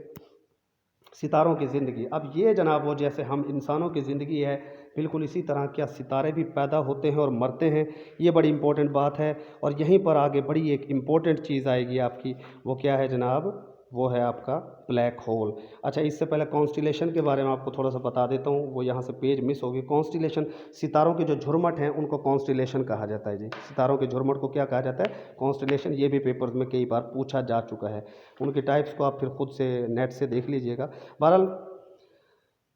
सितारों की ज़िंदगी। अब ये जनाब वो जैसे हम इंसानों की ज़िंदगी है, बिल्कुल इसी तरह क्या सितारे भी पैदा होते हैं और मरते हैं, ये बड़ी इंपॉर्टेंट बात है। और यहीं पर आगे बड़ी एक इम्पॉर्टेंट चीज़ आएगी आपकी, वो क्या है जनाब? वो है आपका ब्लैक होल। अच्छा, इससे पहले कॉन्स्टिलेशन के बारे में आपको थोड़ा सा बता देता हूँ, वो यहाँ से पेज मिस होगी। कॉन्स्टिलेशन, सितारों के जो झुरमट हैं उनको कॉन्स्टिलेशन कहा जाता है जी। सितारों के झुरमट को क्या कहा जाता है? कॉन्स्टिलेशन। ये भी पेपर्स में कई बार पूछा जा चुका है। उनके टाइप्स को आप फिर खुद से नेट से देख लीजिएगा। बहरहाल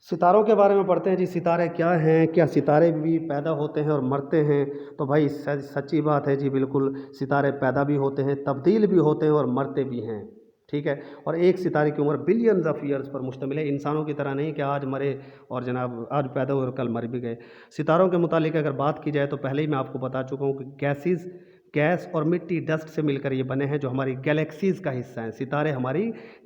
सितारों के बारे में पढ़ते हैं जी। सितारे क्या हैं? क्या सितारे भी पैदा होते हैं और मरते हैं? तो भाई सच्ची बात है जी, बिल्कुल सितारे पैदा भी होते हैं, तब्दील भी होते हैं और मरते भी हैं, ठीक है। और एक सितारे की उम्र बिलियंस ऑफ ईयर्स पर मुश्तमिल है, इंसानों की तरह नहीं कि आज मरे और जनाब आज पैदा हुए और कल मर भी गए। सितारों के मुतालिक अगर बात की जाए तो पहले ही मैं आपको बता चुका हूँ कि गैस और मिट्टी, डस्ट से मिलकर ये बने हैं, जो हमारी गैलेक्सीज़ का हिस्सा हैं। सितारे हमारी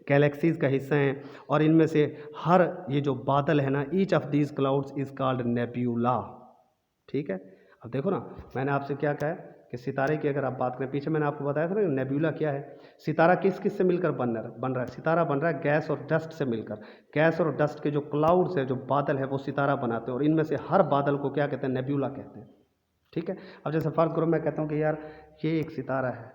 गैलेक्सीज़ का हिस्सा हैं, और इनमें से हर ये जो बादल है ना, each of these clouds is called nebula, ठीक है। अब देखो ना, मैंने आपसे क्या कहा है कि सितारे की अगर आप बात करें, पीछे मैंने आपको बताया था ना नेब्यूला क्या है। सितारा किस किस से मिलकर बन रहा है? सितारा बन रहा है गैस और डस्ट से मिलकर। गैस और डस्ट के जो क्लाउड्स है, जो बादल है, वो सितारा बनाते हैं, और इनमें से हर बादल को क्या कहते हैं? नेब्यूला कहते हैं, ठीक है। अब जैसे फर्ज करो मैं कहता हूँ कि यार ये एक सितारा है,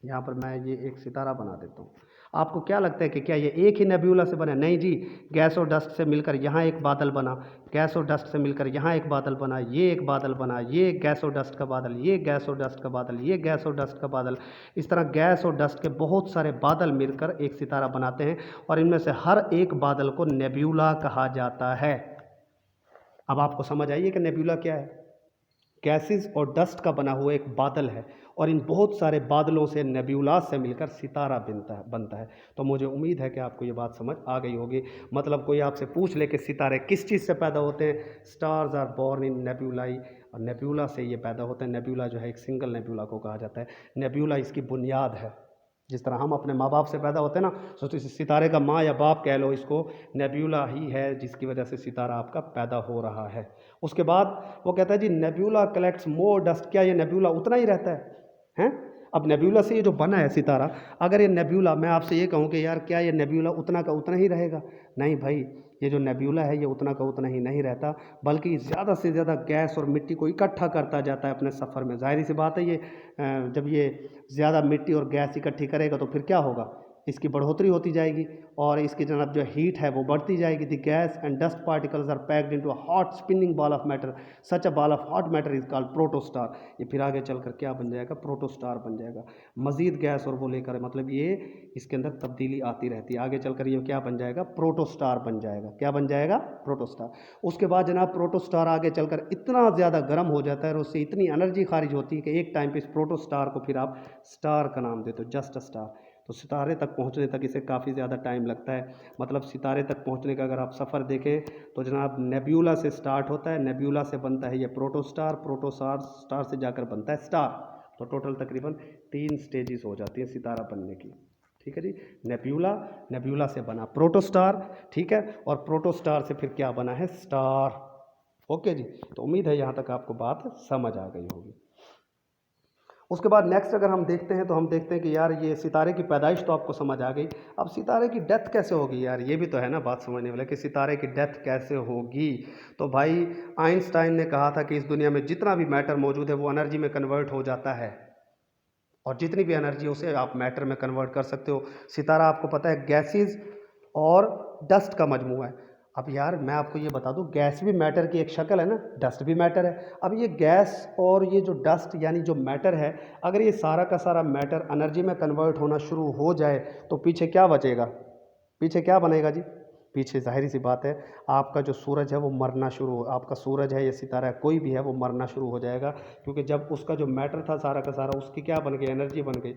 यहाँ पर मैं ये एक सितारा बना देता हूँ, आपको क्या लगता है कि क्या ये एक ही नेब्यूला से बना? नहीं जी, गैस और डस्ट से मिलकर यहाँ एक बादल बना, गैस और डस्ट से मिलकर यहाँ एक बादल बना, ये एक बादल बना, ये गैस और डस्ट का बादल, ये गैस और डस्ट का बादल, ये गैस और डस्ट का बादल। इस तरह गैस और डस्ट के बहुत सारे बादल मिलकर एक सितारा बनाते हैं, और इनमें से हर एक बादल को नेब्यूला कहा जाता है। अब आपको समझ आइए कि नेब्यूला क्या है? गैसेस और डस्ट का बना हुआ एक बादल है, और इन बहुत सारे बादलों से, नेब्यूलास से मिलकर सितारा बनता है। तो मुझे उम्मीद है कि आपको ये बात समझ आ गई होगी। मतलब कोई आपसे पूछ ले कि सितारे किस चीज़ से पैदा होते हैं, स्टार्स आर बोर्न इन नेब्यूलाई, और नेब्यूला से ये पैदा होते हैं। नेब्यूला जो है एक सिंगल नेब्यूला को कहा जाता है। नेब्यूला इसकी बुनियाद है। जिस तरह हम अपने माँ बाप से पैदा होते हैं ना, सोचो सितारे का माँ या बाप कह लो इसको, नेब्यूला ही है जिसकी वजह से सितारा आपका पैदा हो रहा है। उसके बाद वो कहता है जी नेब्यूला कलेक्ट्स मोर डस्ट। क्या ये नेब्यूला उतना ही रहता है? अब नेब्यूला से ये जो बना है सितारा, अगर ये नेब्यूला, मैं आपसे ये कहूँ कि यार क्या ये नेब्यूला उतना का उतना ही रहेगा? नहीं भाई, ये जो नेब्यूला है ये उतना का उतना ही नहीं रहता, बल्कि ज़्यादा से ज़्यादा गैस और मिट्टी को इकट्ठा करता जाता है अपने सफ़र में। ज़ाहिर सी बात है, ये जब ये ज़्यादा मिट्टी और गैस इकट्ठी करेगा तो फिर क्या होगा? इसकी बढ़ोतरी होती जाएगी, और इसकी जनाब जो हीट है वो बढ़ती जाएगी। The gas and dust particles are packed into a hot spinning ball of matter, such a ball of hot matter is called protostar. ये फिर आगे चलकर क्या बन जाएगा? प्रोटोस्टार बन जाएगा। मज़ीद गैस और वो लेकर, मतलब ये इसके अंदर तब्दीली आती रहती है, आगे चलकर ये क्या बन जाएगा? प्रोटोस्टार बन जाएगा। क्या बन जाएगा? प्रोटोस्टार। उसके बाद जनाब प्रोटोस्टार आगे चलकर इतना ज़्यादा गर्म हो जाता है और उससे इतनी एनर्जी खारिज होती है कि एक टाइम पे इस प्रोटोस्टार को फिर आप स्टार का नाम देते हो, जस्ट अ स्टार। तो सितारे तक पहुंचने तक इसे काफ़ी ज़्यादा टाइम लगता है। मतलब सितारे तक पहुंचने का अगर आप सफ़र देखें तो जनाब नेब्यूला से स्टार्ट होता है, नेब्यूला से बनता है ये प्रोटोस्टार, प्रोटोस्टार स्टार से जाकर बनता है स्टार। तो टोटल तकरीबन 3 स्टेजेस हो जाती हैं सितारा बनने की, ठीक है जी। नेब्यूला, नेब्यूला से बना प्रोटोस्टार, ठीक है, और प्रोटोस्टार से फिर क्या बना है, स्टार। ओके जी, तो उम्मीद है यहाँ तक आपको बात समझ आ गई होगी। उसके बाद नेक्स्ट अगर हम देखते हैं तो हम देखते हैं कि यार ये सितारे की पैदाइश तो आपको समझ आ गई, अब सितारे की डेथ कैसे होगी यार, ये भी तो है ना बात समझने वाला कि सितारे की डेथ कैसे होगी। तो भाई आइंस्टाइन ने कहा था कि इस दुनिया में जितना भी मैटर मौजूद है वो एनर्जी में कन्वर्ट हो जाता है, और जितनी भी एनर्जी उसे आप मैटर में कन्वर्ट कर सकते हो। सितारा आपको पता है गैसेस और डस्ट का मजमू है। अब यार मैं आपको ये बता दूं, गैस भी मैटर की एक शक्ल है ना, डस्ट भी मैटर है। अब ये गैस और ये जो डस्ट यानी जो मैटर है, अगर ये सारा का सारा मैटर एनर्जी में कन्वर्ट होना शुरू हो जाए तो पीछे क्या बचेगा, पीछे क्या बनेगा जी, पीछे जाहिर सी बात है आपका जो सूरज है वो मरना शुरू हो, आपका सूरज है या सितारा है कोई भी है वो मरना शुरू हो जाएगा, क्योंकि जब उसका जो मैटर था सारा का सारा उसकी क्या बन गई, एनर्जी बन गई।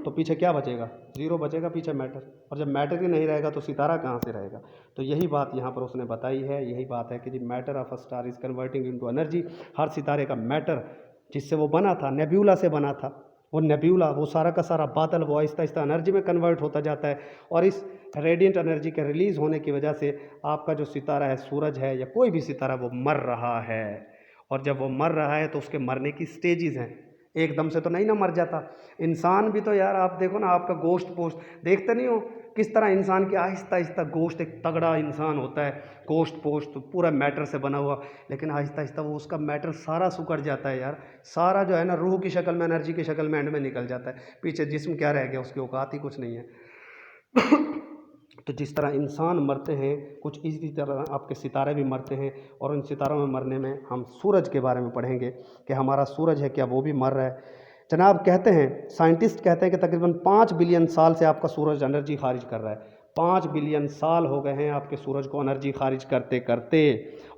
तो पीछे क्या बचेगा, जीरो बचेगा पीछे मैटर, और जब मैटर ही नहीं रहेगा तो सितारा कहाँ से रहेगा। तो यही बात यहाँ पर उसने बताई है, यही बात है कि जी matter of a star is converting into energy. हर सितारे का मैटर जिससे वो बना था, नेब्यूला से बना था, वो नेब्यूला वो सारा का सारा बादल वो आहिस्ता आहिस्ता एनर्जी में कन्वर्ट होता जाता है, और इस रेडिएंट एनर्जी के रिलीज़ होने की वजह से आपका जो सितारा है, सूरज है या कोई भी सितारा, वो मर रहा है। और जब वो मर रहा है तो उसके मरने की स्टेजेस हैं, एकदम से तो नहीं ना मर जाता। इंसान भी तो यार आप देखो ना, आपका गोश्त पोस्ट देखते नहीं हो किस तरह इंसान की आहिस्ता आहिस्ता गोश्त, एक तगड़ा इंसान होता है, गोश्त पोस्ट पूरा मैटर से बना हुआ, लेकिन आहिस्ता आहिस्ता वो उसका मैटर सारा सुकड़ जाता है यार, सारा जो है ना रूह की शक्ल में, एनर्जी की शक्ल में एंड में निकल जाता है, पीछे जिस्म क्या रह गया, उसकी औकात ही कुछ नहीं है। तो जिस तरह इंसान मरते हैं कुछ इसी तरह आपके सितारे भी मरते हैं, और उन सितारों में मरने में हम सूरज के बारे में पढ़ेंगे कि हमारा सूरज है क्या वो भी मर रहा है। जनाब कहते हैं, साइंटिस्ट कहते हैं कि तकरीबन 5 बिलियन साल से आपका सूरज एनर्जी खारिज कर रहा है, 5 बिलियन साल हो गए हैं आपके सूरज को एनर्जी खारिज करते करते।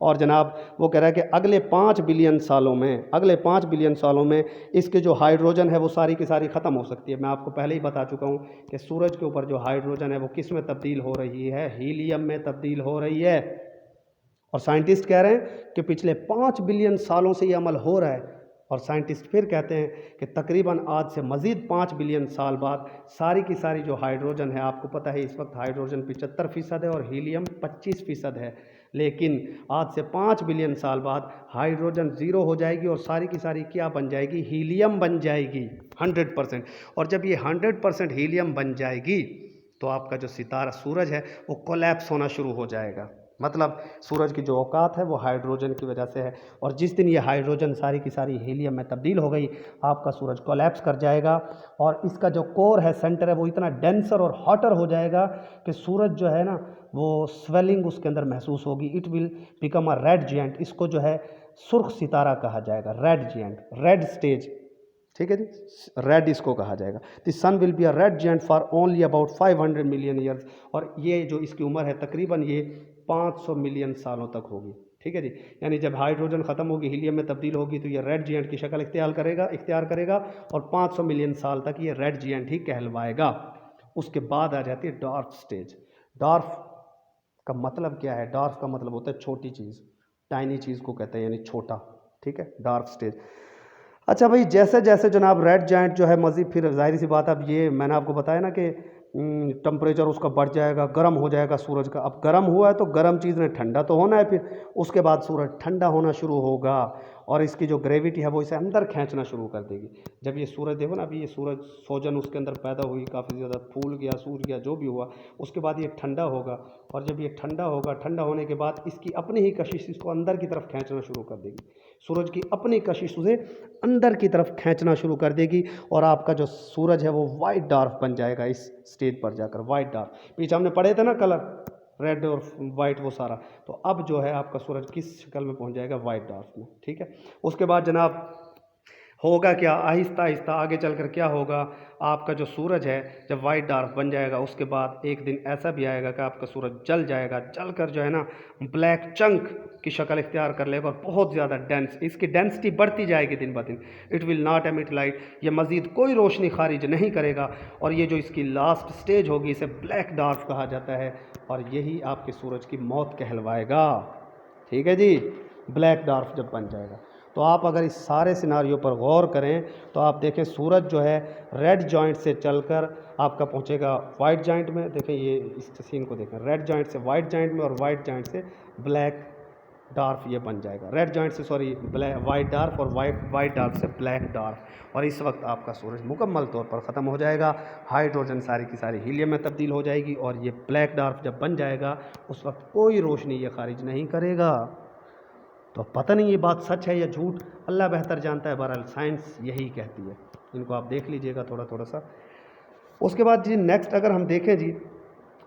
और जनाब वो कह रहा है कि अगले 5 बिलियन सालों में, अगले 5 बिलियन सालों में इसके जो हाइड्रोजन है वो सारी की सारी ख़त्म हो सकती है। मैं आपको पहले ही बता चुका हूँ कि सूरज के ऊपर जो हाइड्रोजन है वो किस में तब्दील हो रही है, हीलियम में तब्दील हो रही है। और साइंटिस्ट कह रहे हैं कि पिछले 5 बिलियन सालों से ये अमल हो रहा है, और साइंटिस्ट फिर कहते हैं कि तकरीबन आज से मज़ीद 5 बिलियन साल बाद सारी की सारी जो हाइड्रोजन है, आपको पता है इस वक्त हाइड्रोजन 75% है और हीलियम 25% है, लेकिन आज से 5 बिलियन साल बाद हाइड्रोजन ज़ीरो हो जाएगी और सारी की सारी क्या बन जाएगी, हीलियम बन जाएगी 100%। और जब ये 100% हीलियम बन जाएगी तो आपका जो सितारा सूरज है वो कोलैप्स होना शुरू हो जाएगा। मतलब सूरज की जो औकात है वो हाइड्रोजन की वजह से है, और जिस दिन ये हाइड्रोजन सारी की सारी हीलियम में तब्दील हो गई आपका सूरज कोलैप्स कर जाएगा, और इसका जो कोर है, सेंटर है, वो इतना डेंसर और हॉटर हो जाएगा कि सूरज जो है ना वो स्वेलिंग उसके अंदर महसूस होगी। It will become a red giant, इसको जो है सुर्ख सितारा कहा जाएगा, रेड जिएंट, रेड स्टेज, ठीक है जी, रेड इसको कहा जाएगा। The sun will be a red giant for only about 500 million years, और ये जो इसकी उम्र है तकरीबन ये 500 मिलियन सालों तक होगी, ठीक है जी। यानी जब हाइड्रोजन ख़त्म होगी, हीलियम में तब्दील होगी, तो ये रेड जिएंट की शक्ल इख्तियार करेगा और 500 मिलियन साल तक ये रेड जिएंट ही कहलवाएगा। उसके बाद आ जाती है डॉर्फ स्टेज। डॉर्फ का मतलब क्या है, डॉर्फ का मतलब होता है छोटी चीज़, टाइनी चीज़ को कहते हैं, यानी छोटा, ठीक है, डॉर्फ स्टेज। अच्छा भाई, जैसे जैसे जनाब रेड जाइंट जो है मज़ीद, फिर जाहिर सी बात है, अब ये मैंने आपको बताया ना कि टेम्परेचर उसका बढ़ जाएगा, गर्म हो जाएगा सूरज का। अब गर्म हुआ है तो गर्म चीज़ ने ठंडा तो होना है, फिर उसके बाद सूरज ठंडा होना शुरू होगा और इसकी जो ग्रेविटी है वो इसे अंदर खींचना शुरू कर देगी। जब ये सूरज देखो ना, अभी ये सूरज सोजन उसके अंदर पैदा हुई, काफ़ी ज़्यादा फूल गया, सूर गया, जो भी हुआ, उसके बाद ये ठंडा होगा, और जब ये ठंडा होगा, ठंडा होने के बाद इसकी अपनी ही कशिश इसको अंदर की तरफ खींचना शुरू कर देगी। सूरज की अपनी कशिश उसे अंदर की तरफ खींचना शुरू कर देगी, और आपका जो सूरज है वो वाइट डार्क बन जाएगा इस स्टेज पर जाकर, वाइट डार्क। पीछे हमने पढ़े थे ना कलर, रेड और वाइट वो सारा, तो अब जो है आपका सूरज किस शक्ल में पहुंच जाएगा, वाइट डार्क में, ठीक है। उसके बाद जनाब होगा क्या, आहिस्ता आहिस्ता आगे चलकर क्या होगा, आपका जो सूरज है जब वाइट डार्क बन जाएगा, उसके बाद एक दिन ऐसा भी आएगा कि आपका सूरज जल जाएगा, जलकर जो है ना ब्लैक चंक की शक्ल इख्तियार कर लेगा और बहुत ज़्यादा डेंस, इसकी डेंसिटी बढ़ती जाएगी दिन ब दिन। It will not emit light, ये मज़ीद कोई रोशनी खारिज नहीं करेगा, और ये जो इसकी लास्ट स्टेज होगी इसे ब्लैक डार्क कहा जाता है, और यही आपके सूरज की मौत कहलवाएगा, ठीक है जी, ब्लैक डार्क जब बन जाएगा। तो आप अगर इस सारे सिनारियों पर गौर करें तो आप देखें सूरज जो है रेड जॉइंट से चलकर आपका पहुंचेगा वाइट जॉइंट में। देखें ये इस सीन को देखें, रेड जॉइंट से वाइट जॉइंट में और वाइट जॉइंट से ब्लैक डार्क ये बन जाएगा, रेड जॉइंट से सॉरी ब्लैक वाइट डार्क और वाइट डार्क से ब्लैक डार्क। और इस वक्त आपका सूरज मुकम्मल तौर पर ख़त्म हो जाएगा, हाइड्रोजन सारी की सारी हीलियम में तब्दील हो जाएगी और ये ब्लैक डार्क जब बन जाएगा उस वक्त कोई रोशनी ये खारिज नहीं करेगा। तो पता नहीं ये बात सच है या झूठ, अल्लाह बेहतर जानता है। बहरहाल साइंस यही कहती है, इनको आप देख लीजिएगा थोड़ा थोड़ा सा। उसके बाद जी नेक्स्ट अगर हम देखें जी,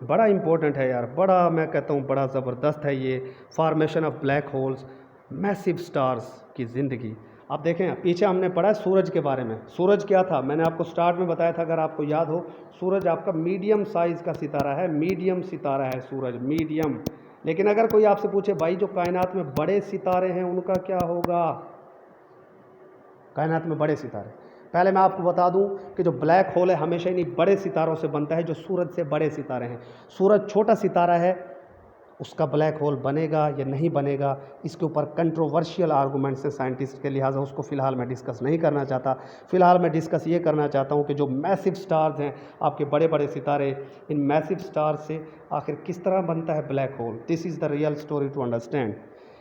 बड़ा इंपॉर्टेंट है यार, बड़ा मैं कहता हूँ बड़ा ज़बरदस्त है ये formation of black holes, massive stars की ज़िंदगी। आप देखें पीछे हमने पढ़ा है सूरज के बारे में। सूरज क्या था, मैंने आपको स्टार्ट में बताया था, अगर आपको याद हो, सूरज आपका मीडियम साइज़ का सितारा है, मीडियम सितारा है सूरज, मीडियम। लेकिन अगर कोई आपसे पूछे भाई जो कायनात में बड़े सितारे हैं उनका क्या होगा, कायनात में बड़े सितारे, पहले मैं आपको बता दूं कि जो ब्लैक होल है हमेशा इन्हीं बड़े सितारों से बनता है जो सूरज से बड़े सितारे हैं। सूरज छोटा सितारा है, उसका ब्लैक होल बनेगा या नहीं बनेगा, इसके ऊपर कंट्रोवर्शियल आर्गूमेंट्स हैं साइंटिस्ट के, लिहाजा उसको फ़िलहाल मैं डिस्कस नहीं करना चाहता। फ़िलहाल मैं डिस्कस ये करना चाहता हूँ कि जो मैसिव स्टार्स हैं, आपके बड़े बड़े सितारे, इन मैसिव स्टार्स से आखिर किस तरह बनता है black hole. This is the real story to understand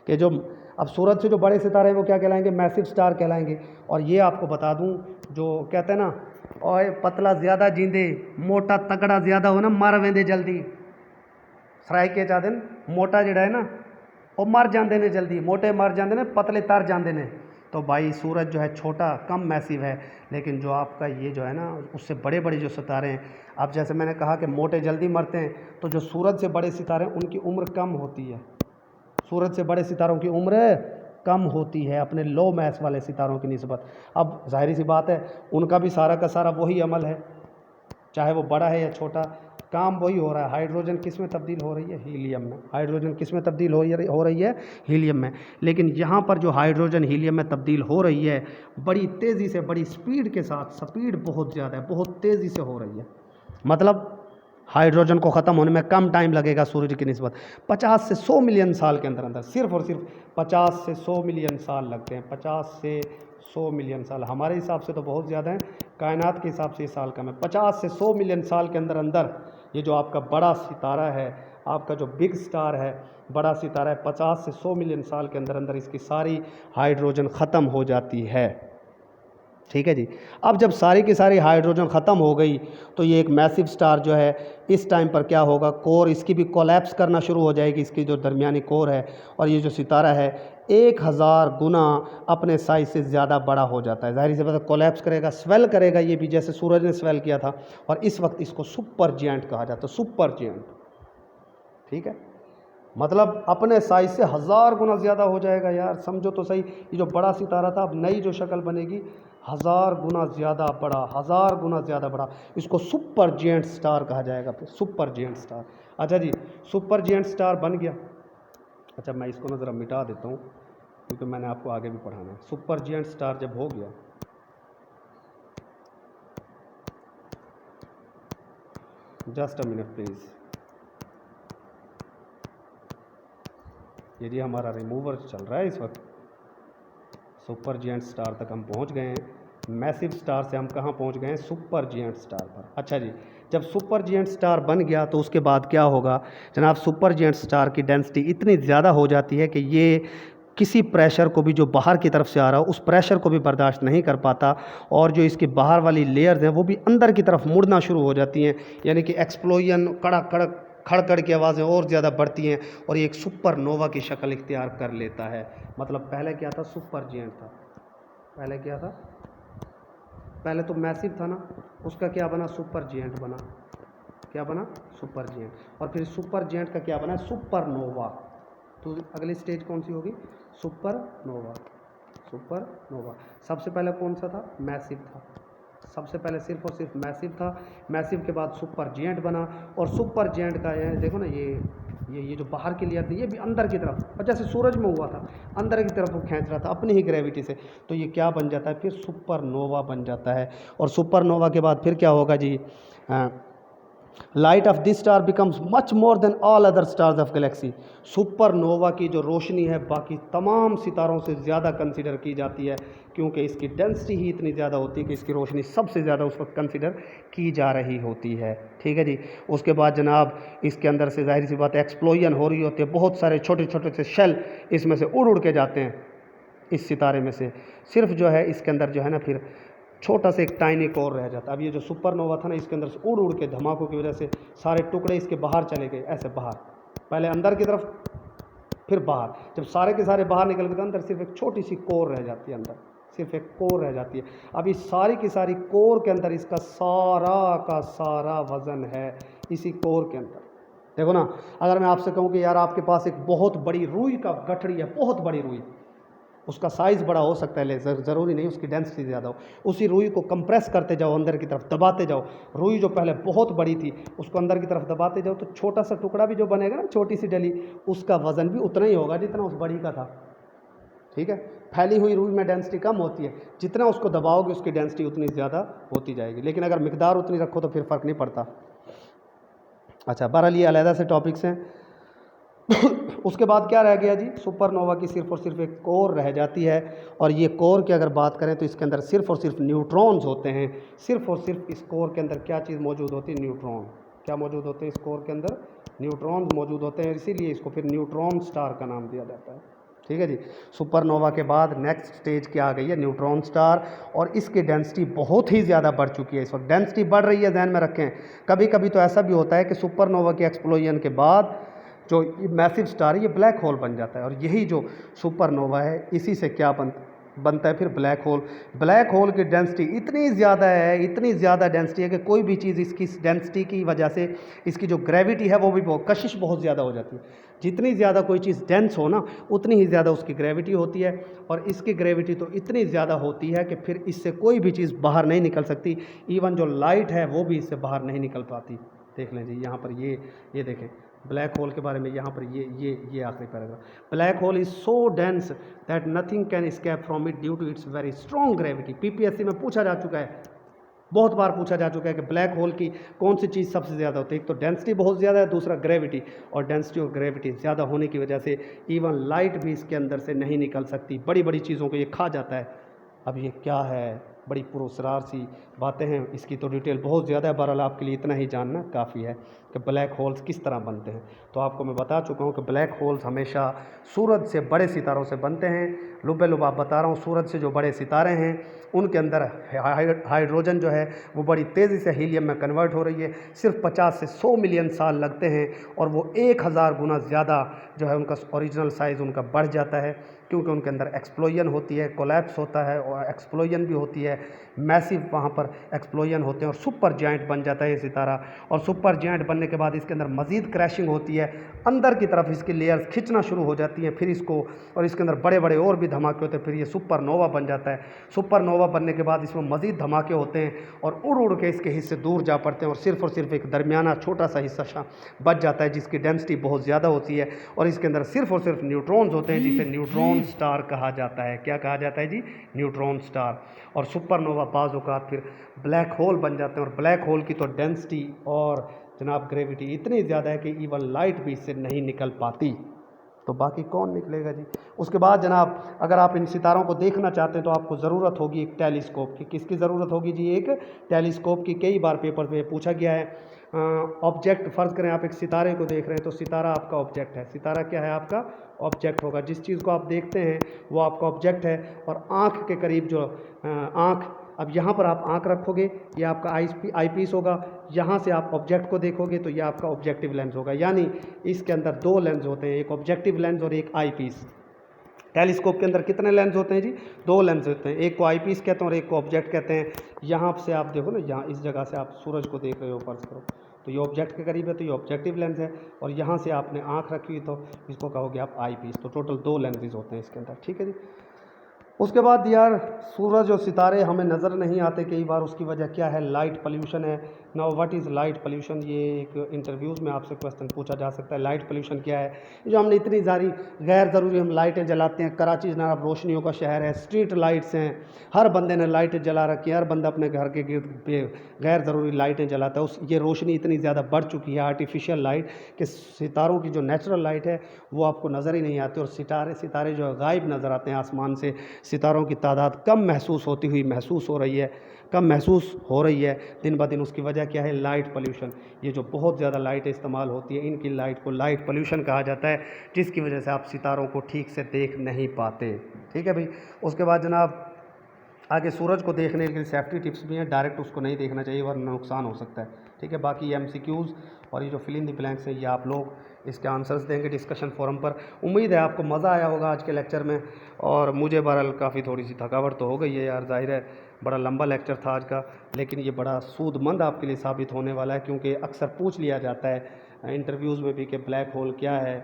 कि जो अब सूरज से जो बड़े सितारे हैं वो क्या कहलाएंगे, मैसिव स्टार कहलाएंगे। और ये आपको बता दूं, जो कहते हैं ना, ओए पतला ज़्यादा जींदे मोटा तगड़ा ज़्यादा हो ना मर वेंदे जल्दी, सराय के चाहते मोटा जड़ा है ना वो मर जाते ने जल्दी, मोटे मर जाते ने, पतले तर जाते ने। तो भाई सूरज जो है छोटा कम मैसिव है, लेकिन जो आपका ये जो है ना उससे बड़े बड़े जो सितारे हैं, अब जैसे मैंने कहा कि मोटे जल्दी मरते हैं, तो जो सूरज से बड़े सितारे हैं उनकी उम्र कम होती है। सूरज से बड़े सितारों की उम्र कम होती है अपने लो मैस वाले सितारों की निस्बत। अब जाहिर सी बात है उनका भी सारा का सारा वही अमल है, चाहे वो बड़ा है या छोटा, काम वही हो रहा है। हाइड्रोजन किस में तब्दील हो रही है, हीलियम में। हाइड्रोजन किस में तब्दील हो रही है, हीलियम में। लेकिन यहाँ पर जो हाइड्रोजन हीलियम में तब्दील हो रही है बड़ी तेज़ी से, बड़ी स्पीड के साथ, स्पीड बहुत ज़्यादा है, बहुत तेज़ी से हो रही है। मतलब हाइड्रोजन को ख़त्म होने में कम टाइम लगेगा सूरज की निस्बत, 50 से 100 मिलियन साल के अंदर अंदर, सिर्फ और सिर्फ 50 से 100 मिलियन साल लगते हैं। 50 से 100 मिलियन साल हमारे हिसाब से तो बहुत ज़्यादा है, कायनात के हिसाब से ये साल कम है। 50 से 100 मिलियन साल के अंदर अंदर ये जो आपका बड़ा सितारा है, आपका जो बिग स्टार है, बड़ा सितारा है, 50 से 100 मिलियन साल के अंदर अंदर इसकी सारी हाइड्रोजन ख़त्म हो जाती है। ठीक है जी। अब जब सारी की सारी हाइड्रोजन ख़त्म हो गई तो ये एक मैसिव स्टार जो है इस टाइम पर क्या होगा, कोर इसकी भी कोलैप्स करना शुरू हो जाएगी, इसकी जो दरमियानी कोर है। और ये जो सितारा है 1000 गुना अपने साइज से ज़्यादा बड़ा हो जाता है। जाहिर सी बात है कोलैप्स करेगा, स्वेल करेगा, ये भी जैसे सूरज ने स्वेल किया था। और इस वक्त इसको सुपर जिएंट कहा जाता है, सुपर जिएंट। ठीक है, मतलब अपने साइज से 1000 गुना ज़्यादा हो जाएगा। यार समझो तो सही, ये जो बड़ा सितारा था अब नई जो शक्ल बनेगी 1000 गुना ज़्यादा बड़ा, 1000 गुना ज़्यादा बड़ा, इसको सुपर जिएंट स्टार कहा जाएगा। फिर सुपर जिएंट स्टार। अच्छा जी, सुपर जिएंट स्टार बन गया। अच्छा मैं इसको ना ज़रा मिटा देता हूँ क्योंकि मैंने आपको आगे भी पढ़ाना है। सुपर जिएंट स्टार जब हो गया, जस्ट अ मिनट प्लीज़, ये जी हमारा रिमूवर चल रहा है इस वक्त। सुपर जिएंट स्टार तक हम पहुंच गए हैं, मैसिव स्टार से हम कहाँ पहुंच गए हैं, सुपर जिएंट स्टार पर। अच्छा जी, जब सुपर जिएंट स्टार बन गया तो उसके बाद क्या होगा जनाब, सुपर जिएंट स्टार की डेंसिटी इतनी ज़्यादा हो जाती है कि ये किसी प्रेशर को भी जो बाहर की तरफ से आ रहा हो उस प्रेशर को भी बर्दाश्त नहीं कर पाता, और जो इसके बाहर वाली लेयर्स हैं वो भी अंदर की तरफ मुड़ना शुरू हो जाती हैं, यानी कि एक्सप्लोजन, कड़क कड़क खड़खड़ की आवाज़ें और ज़्यादा बढ़ती हैं और ये एक सुपर नोवा की शक्ल इख्तियार कर लेता है। मतलब पहले क्या था, सुपर जिएंट था, पहले क्या था, पहले तो मैसिव था ना, उसका क्या बना, सुपर जिएंट बना। क्या बना, सुपर जिएंट। और फिर सुपर जिएंट का क्या बना, सुपर नोवा। तो अगली स्टेज कौन सी होगी, सुपर नोवा। सुपर नोवा सबसे पहले कौन सा था, मैसिव था, सबसे पहले सिर्फ और सिर्फ मैसिव था। मैसिव के बाद सुपर जिएंट बना, और सुपर जिएंट का ये देखो ना, ये जो बाहर की लेयर थी ये भी अंदर की तरफ, और जैसे सूरज में हुआ था अंदर की तरफ वो खींच रहा था अपनी ही ग्रेविटी से, तो ये क्या बन जाता है, फिर सुपर नोवा बन जाता है। और सुपर नोवा के बाद फिर क्या होगा जी, light of this star becomes much more than all other stars of galaxy. Supernova की जो रोशनी है बाकी तमाम सितारों से ज़्यादा कंसीडर की जाती है, क्योंकि इसकी डेंसिटी ही इतनी ज़्यादा होती है कि इसकी रोशनी सबसे ज़्यादा उस वक्त कंसीडर की जा रही होती है। ठीक है जी। उसके बाद जनाब इसके अंदर से जाहिर सी बात है एक्सप्लोजन हो रही होती है, बहुत सारे छोटे छोटे से शेल इसमें से उड़ उड़ के जाते हैं इस सितारे में से। सिर्फ जो है इसके अंदर जो है ना फिर छोटा सा एक टाइनी कोर रह जाता है। अब ये जो सुपरनोवा था ना, इसके अंदर से उड़ उड़ के धमाकों की वजह से सारे टुकड़े इसके बाहर चले गए, ऐसे बाहर, पहले अंदर की तरफ फिर बाहर। जब सारे के सारे बाहर निकल गए तो अंदर सिर्फ एक छोटी सी कोर रह जाती है, अंदर सिर्फ एक कोर रह जाती है। अब इस सारी की सारी कोर के अंदर इसका सारा का सारा वज़न है इसी कोर के अंदर। देखो ना, अगर मैं आपसे कहूँ कि यार आपके पास एक बहुत बड़ी रुई का गठरी है, बहुत बड़ी रुई, उसका साइज़ बड़ा हो सकता है, ज़रूरी नहीं उसकी डेंसिटी ज़्यादा हो। उसी रुई को कंप्रेस करते जाओ, अंदर की तरफ दबाते जाओ। रुई जो पहले बहुत बड़ी थी उसको अंदर की तरफ दबाते जाओ तो छोटा सा टुकड़ा भी जो बनेगा ना, छोटी सी डली, उसका वज़न भी उतना ही होगा जितना उस बड़ी का था। ठीक है, फैली हुई रुई में डेंसिटी कम होती है, जितना उसको दबाओगे उसकी डेंसिटी उतनी ज़्यादा होती जाएगी, लेकिन अगर मिकदार उतनी रखो तो फिर फ़र्क नहीं पड़ता। अच्छा, बहरहाल ये अलहदा से टॉपिक्स हैं। उसके बाद क्या रह गया जी, सुपरनोवा की सिर्फ और सिर्फ एक कोर रह जाती है, और ये कोर की अगर बात करें तो इसके अंदर सिर्फ और सिर्फ न्यूट्रॉन्स होते हैं। सिर्फ और सिर्फ इस कोर के अंदर क्या चीज़ मौजूद होती है, न्यूट्रॉन। क्या मौजूद होते हैं इस कोर के अंदर, न्यूट्रॉन्स मौजूद होते हैं, इसीलिए इसको फिर न्यूट्रॉन स्टार का नाम दिया जाता है। ठीक है जी। सुपरनोवा के बाद नेक्स्ट स्टेज क्या आ गई है, न्यूट्रॉन स्टार, और इसकी डेंसिटी बहुत ही ज़्यादा बढ़ चुकी है। इस वक्त डेंसिटी बढ़ रही है, ध्यान में रखें। कभी कभी तो ऐसा भी होता है कि सुपरनोवा के एक्सप्लोजन के बाद जो मैसिव स्टार है ये ब्लैक होल बन जाता है, और यही जो सुपरनोवा है इसी से क्या बनता है फिर ब्लैक होल। ब्लैक होल की डेंसिटी इतनी ज़्यादा है, इतनी ज़्यादा डेंसिटी है कि कोई भी चीज़ इसकी डेंसिटी की वजह से इसकी जो ग्रेविटी है वो भी कशिश बहुत ज़्यादा हो जाती है। जितनी ज़्यादा कोई चीज़ डेंस हो ना, उतनी ही ज़्यादा उसकी ग्रेविटी होती है, और इसकी ग्रेविटी तो इतनी ज़्यादा होती है कि फिर इससे कोई भी चीज़ बाहर नहीं निकल सकती। इवन जो लाइट है वो भी इससे बाहर नहीं निकल पाती। देख लें जी, यहाँ पर ये देखें ब्लैक होल के बारे में, यहाँ पर ये आखिरी paragraph. Black hole is so dense that nothing can escape from it due to its very strong gravity. PPSC में पूछा जा चुका है, बहुत बार पूछा जा चुका है कि ब्लैक होल की कौन सी चीज़ सबसे ज़्यादा होती है। एक तो डेंसिटी बहुत ज़्यादा है, दूसरा ग्रेविटी, और डेंसिटी और ग्रेविटी ज़्यादा होने की वजह से इवन लाइट भी इसके अंदर से नहीं निकल सकती, बड़ी बड़ी चीज़ों को ये खा जाता है। अब ये क्या है, बड़ी पुरस्कार सी बातें हैं, इसकी तो डिटेल बहुत ज़्यादा है, बहरहाल आपके लिए इतना ही जानना काफ़ी है कि ब्लैक होल्स किस तरह बनते हैं। तो आपको मैं बता चुका हूँ कि ब्लैक होल्स हमेशा सूरज से बड़े सितारों से बनते हैं। लुबे आप बता रहा हूँ, सूरज से जो बड़े सितारे हैं उनके अंदर हाइड्रोजन जो है वो बड़ी तेज़ी से हीलियम में कन्वर्ट हो रही है। सिर्फ 50 से 100 मिलियन साल लगते हैं, और वो 1000 गुना ज़्यादा जो है उनका ओरिजिनल साइज़ उनका बढ़ जाता है, क्योंकि उनके अंदर एक्सप्लोजन होती है, कोलैप्स होता है, और एक्सप्लोजन भी होती है, मैसिव वहाँ पर एक्सप्लोजन होते हैं, और सुपर जायंट बन जाता है ये सितारा। और सुपर जायंट बनने के बाद इसके अंदर मज़ीद क्रैशिंग होती है, अंदर की तरफ इसकी लेयर्स खिंचना शुरू हो जाती हैं, फिर इसको, और इसके अंदर बड़े बड़े और भी धमाके होते हैं, फिर ये सुपरनोवा बन जाता है। सुपरनोवा बनने के बाद इसमें मज़ीद धमाके होते हैं, और उड़ उड़ के इसके हिस्से दूर जा पड़ते हैं, और सिर्फ एक दरमियाना छोटा सा हिस्सा बच जाता है जिसकी डेंसिटी बहुत ज़्यादा होती है, और इसके अंदर सिर्फ और सिर्फ न्यूट्रॉन्स होते हैं, जिसे न्यूट्रॉन स्टार कहा जाता है। क्या कहा जाता है जी, न्यूट्रॉन स्टार। और सुपरनोवा बाज़ औक़ात फिर ब्लैक होल बन जाते हैं, और ब्लैक होल की तो डेंसिटी और जनाब ग्रेविटी इतनी ज़्यादा है कि इवन लाइट भी इससे नहीं निकल पाती, तो बाकी कौन निकलेगा जी। उसके बाद जनाब अगर आप इन सितारों को देखना चाहते हैं तो आपको ज़रूरत होगी एक टेलीस्कोप की। किसकी ज़रूरत होगी जी, एक टेलीस्कोप की। कई बार पेपर में पूछा गया है। ऑब्जेक्ट, फ़र्ज़ करें आप एक सितारे को देख रहे हैं तो सितारा आपका ऑब्जेक्ट है। सितारा क्या है, आपका ऑब्जेक्ट होगा। जिस चीज़ को आप देखते हैं वो आपका ऑब्जेक्ट है, और आँख के करीब जो आँख, अब यहाँ पर आप आँख रखोगे, ये आपका आई पीस होगा। यहाँ से आप ऑब्जेक्ट को देखोगे तो ये आपका ऑब्जेक्टिव लेंस होगा। यानी इसके अंदर दो लेंस होते हैं, एक ऑब्जेक्टिव लेंस और एक आई पीस। टेलीस्कोप के अंदर कितने लेंस होते हैं जी, दो लेंस होते हैं, एक को आई पीस कहते हैं और एक को ऑब्जेक्ट कहते हैं। यहाँ से आप देखो ना, यहाँ इस जगह से आप सूरज को देख रहे हो, फर्ज करो, तो ये ऑब्जेक्ट के करीब है तो ये ऑब्जेक्टिव लेंस है, और यहाँ से आपने आँख रखी हुई तो इसको कहोगे आप आई पीस। तो टोटल दो लेंसेज होते हैं इसके अंदर। ठीक है जी। उसके बाद यार सूरज और सितारे हमें नज़र नहीं आते कई बार, उसकी वजह क्या है? लाइट पोल्यूशन है। Now what is light pollution? ये एक इंटरव्यूज़ में आपसे क्वेश्चन पूछा जा सकता है, लाइट पोल्यूशन क्या है? ये जो हमने इतनी सारी गैर ज़रूरी हम लाइटें जलाते हैं, कराची जनाब रोशनियों का शहर है, स्ट्रीट लाइट्स हैं, हर बंदे ने लाइटें जला रखी है, हर बंदा अपने घर के गिर्द पे गैर ज़रूरी लाइटें जलाता है। उस ये रोशनी इतनी ज़्यादा बढ़ चुकी है, आर्टिफिशियल लाइट, कि सितारों की जो नेचुरल लाइट है वो आपको नज़र ही नहीं आती, और सितारे सितारे जो है गायब नज़र आते हैं आसमान से। सितारों की तादाद कम महसूस हो रही है, कम महसूस हो रही है दिन ब दिन। उसकी वजह क्या है? Light pollution. ये जो बहुत ज़्यादा लाइटें इस्तेमाल होती है, इनकी लाइट को लाइट पोल्यूशन कहा जाता है, जिसकी वजह से आप सितारों को ठीक से देख नहीं पाते। ठीक है भाई। उसके बाद जनाब आगे सूरज को देखने के लिए सेफ्टी टिप्स भी हैं, डायरेक्ट उसको नहीं देखना चाहिए वरना नुकसान हो सकता है। ठीक है। बाकी MCQs और ये जो फिल इन द ब्लैंक्स हैं, ये आप लोग इसके आंसर्स देंगे डिस्कशन फोरम पर। उम्मीद है आपको मज़ा आया होगा आज के लेक्चर में, और मुझे बहरहाल काफ़ी थोड़ी सी थकावट तो हो गई है यार, जाहिर है बड़ा लंबा लेक्चर था आज का, लेकिन ये बड़ा सूदमंद आपके लिए साबित होने वाला है, क्योंकि अक्सर पूछ लिया जाता है इंटरव्यूज़ में भी कि ब्लैक होल क्या है,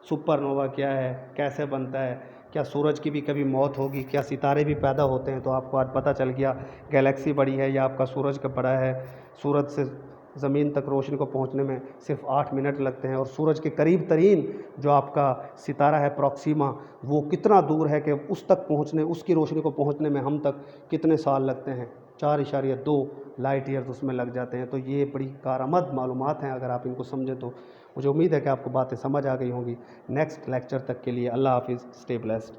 सुपरनोवा क्या है, कैसे बनता है, क्या सूरज की भी कभी मौत होगी, क्या सितारे भी पैदा होते हैं? तो आपको आज पता चल गया, गैलेक्सी बड़ी है या आपका सूरज का बड़ा है। सूरज से ज़मीन तक रोशनी को पहुंचने में सिर्फ 8 मिनट लगते हैं, और सूरज के करीब तरीन जो आपका सितारा है प्रॉक्सिमा, वो कितना दूर है कि उस तक पहुंचने, उसकी रोशनी को पहुंचने में हम तक कितने साल लगते हैं? 4.2 लाइट ईयर्स उसमें लग जाते हैं। तो ये बड़ी कारआमद मालूमात हैं, अगर आप इनको समझें तो। मुझे उम्मीद है कि आपको बातें समझ आ गई होंगी। नेक्स्ट लेक्चर तक के लिए अल्लाह हाफिज़, स्टे ब्लेस्ड।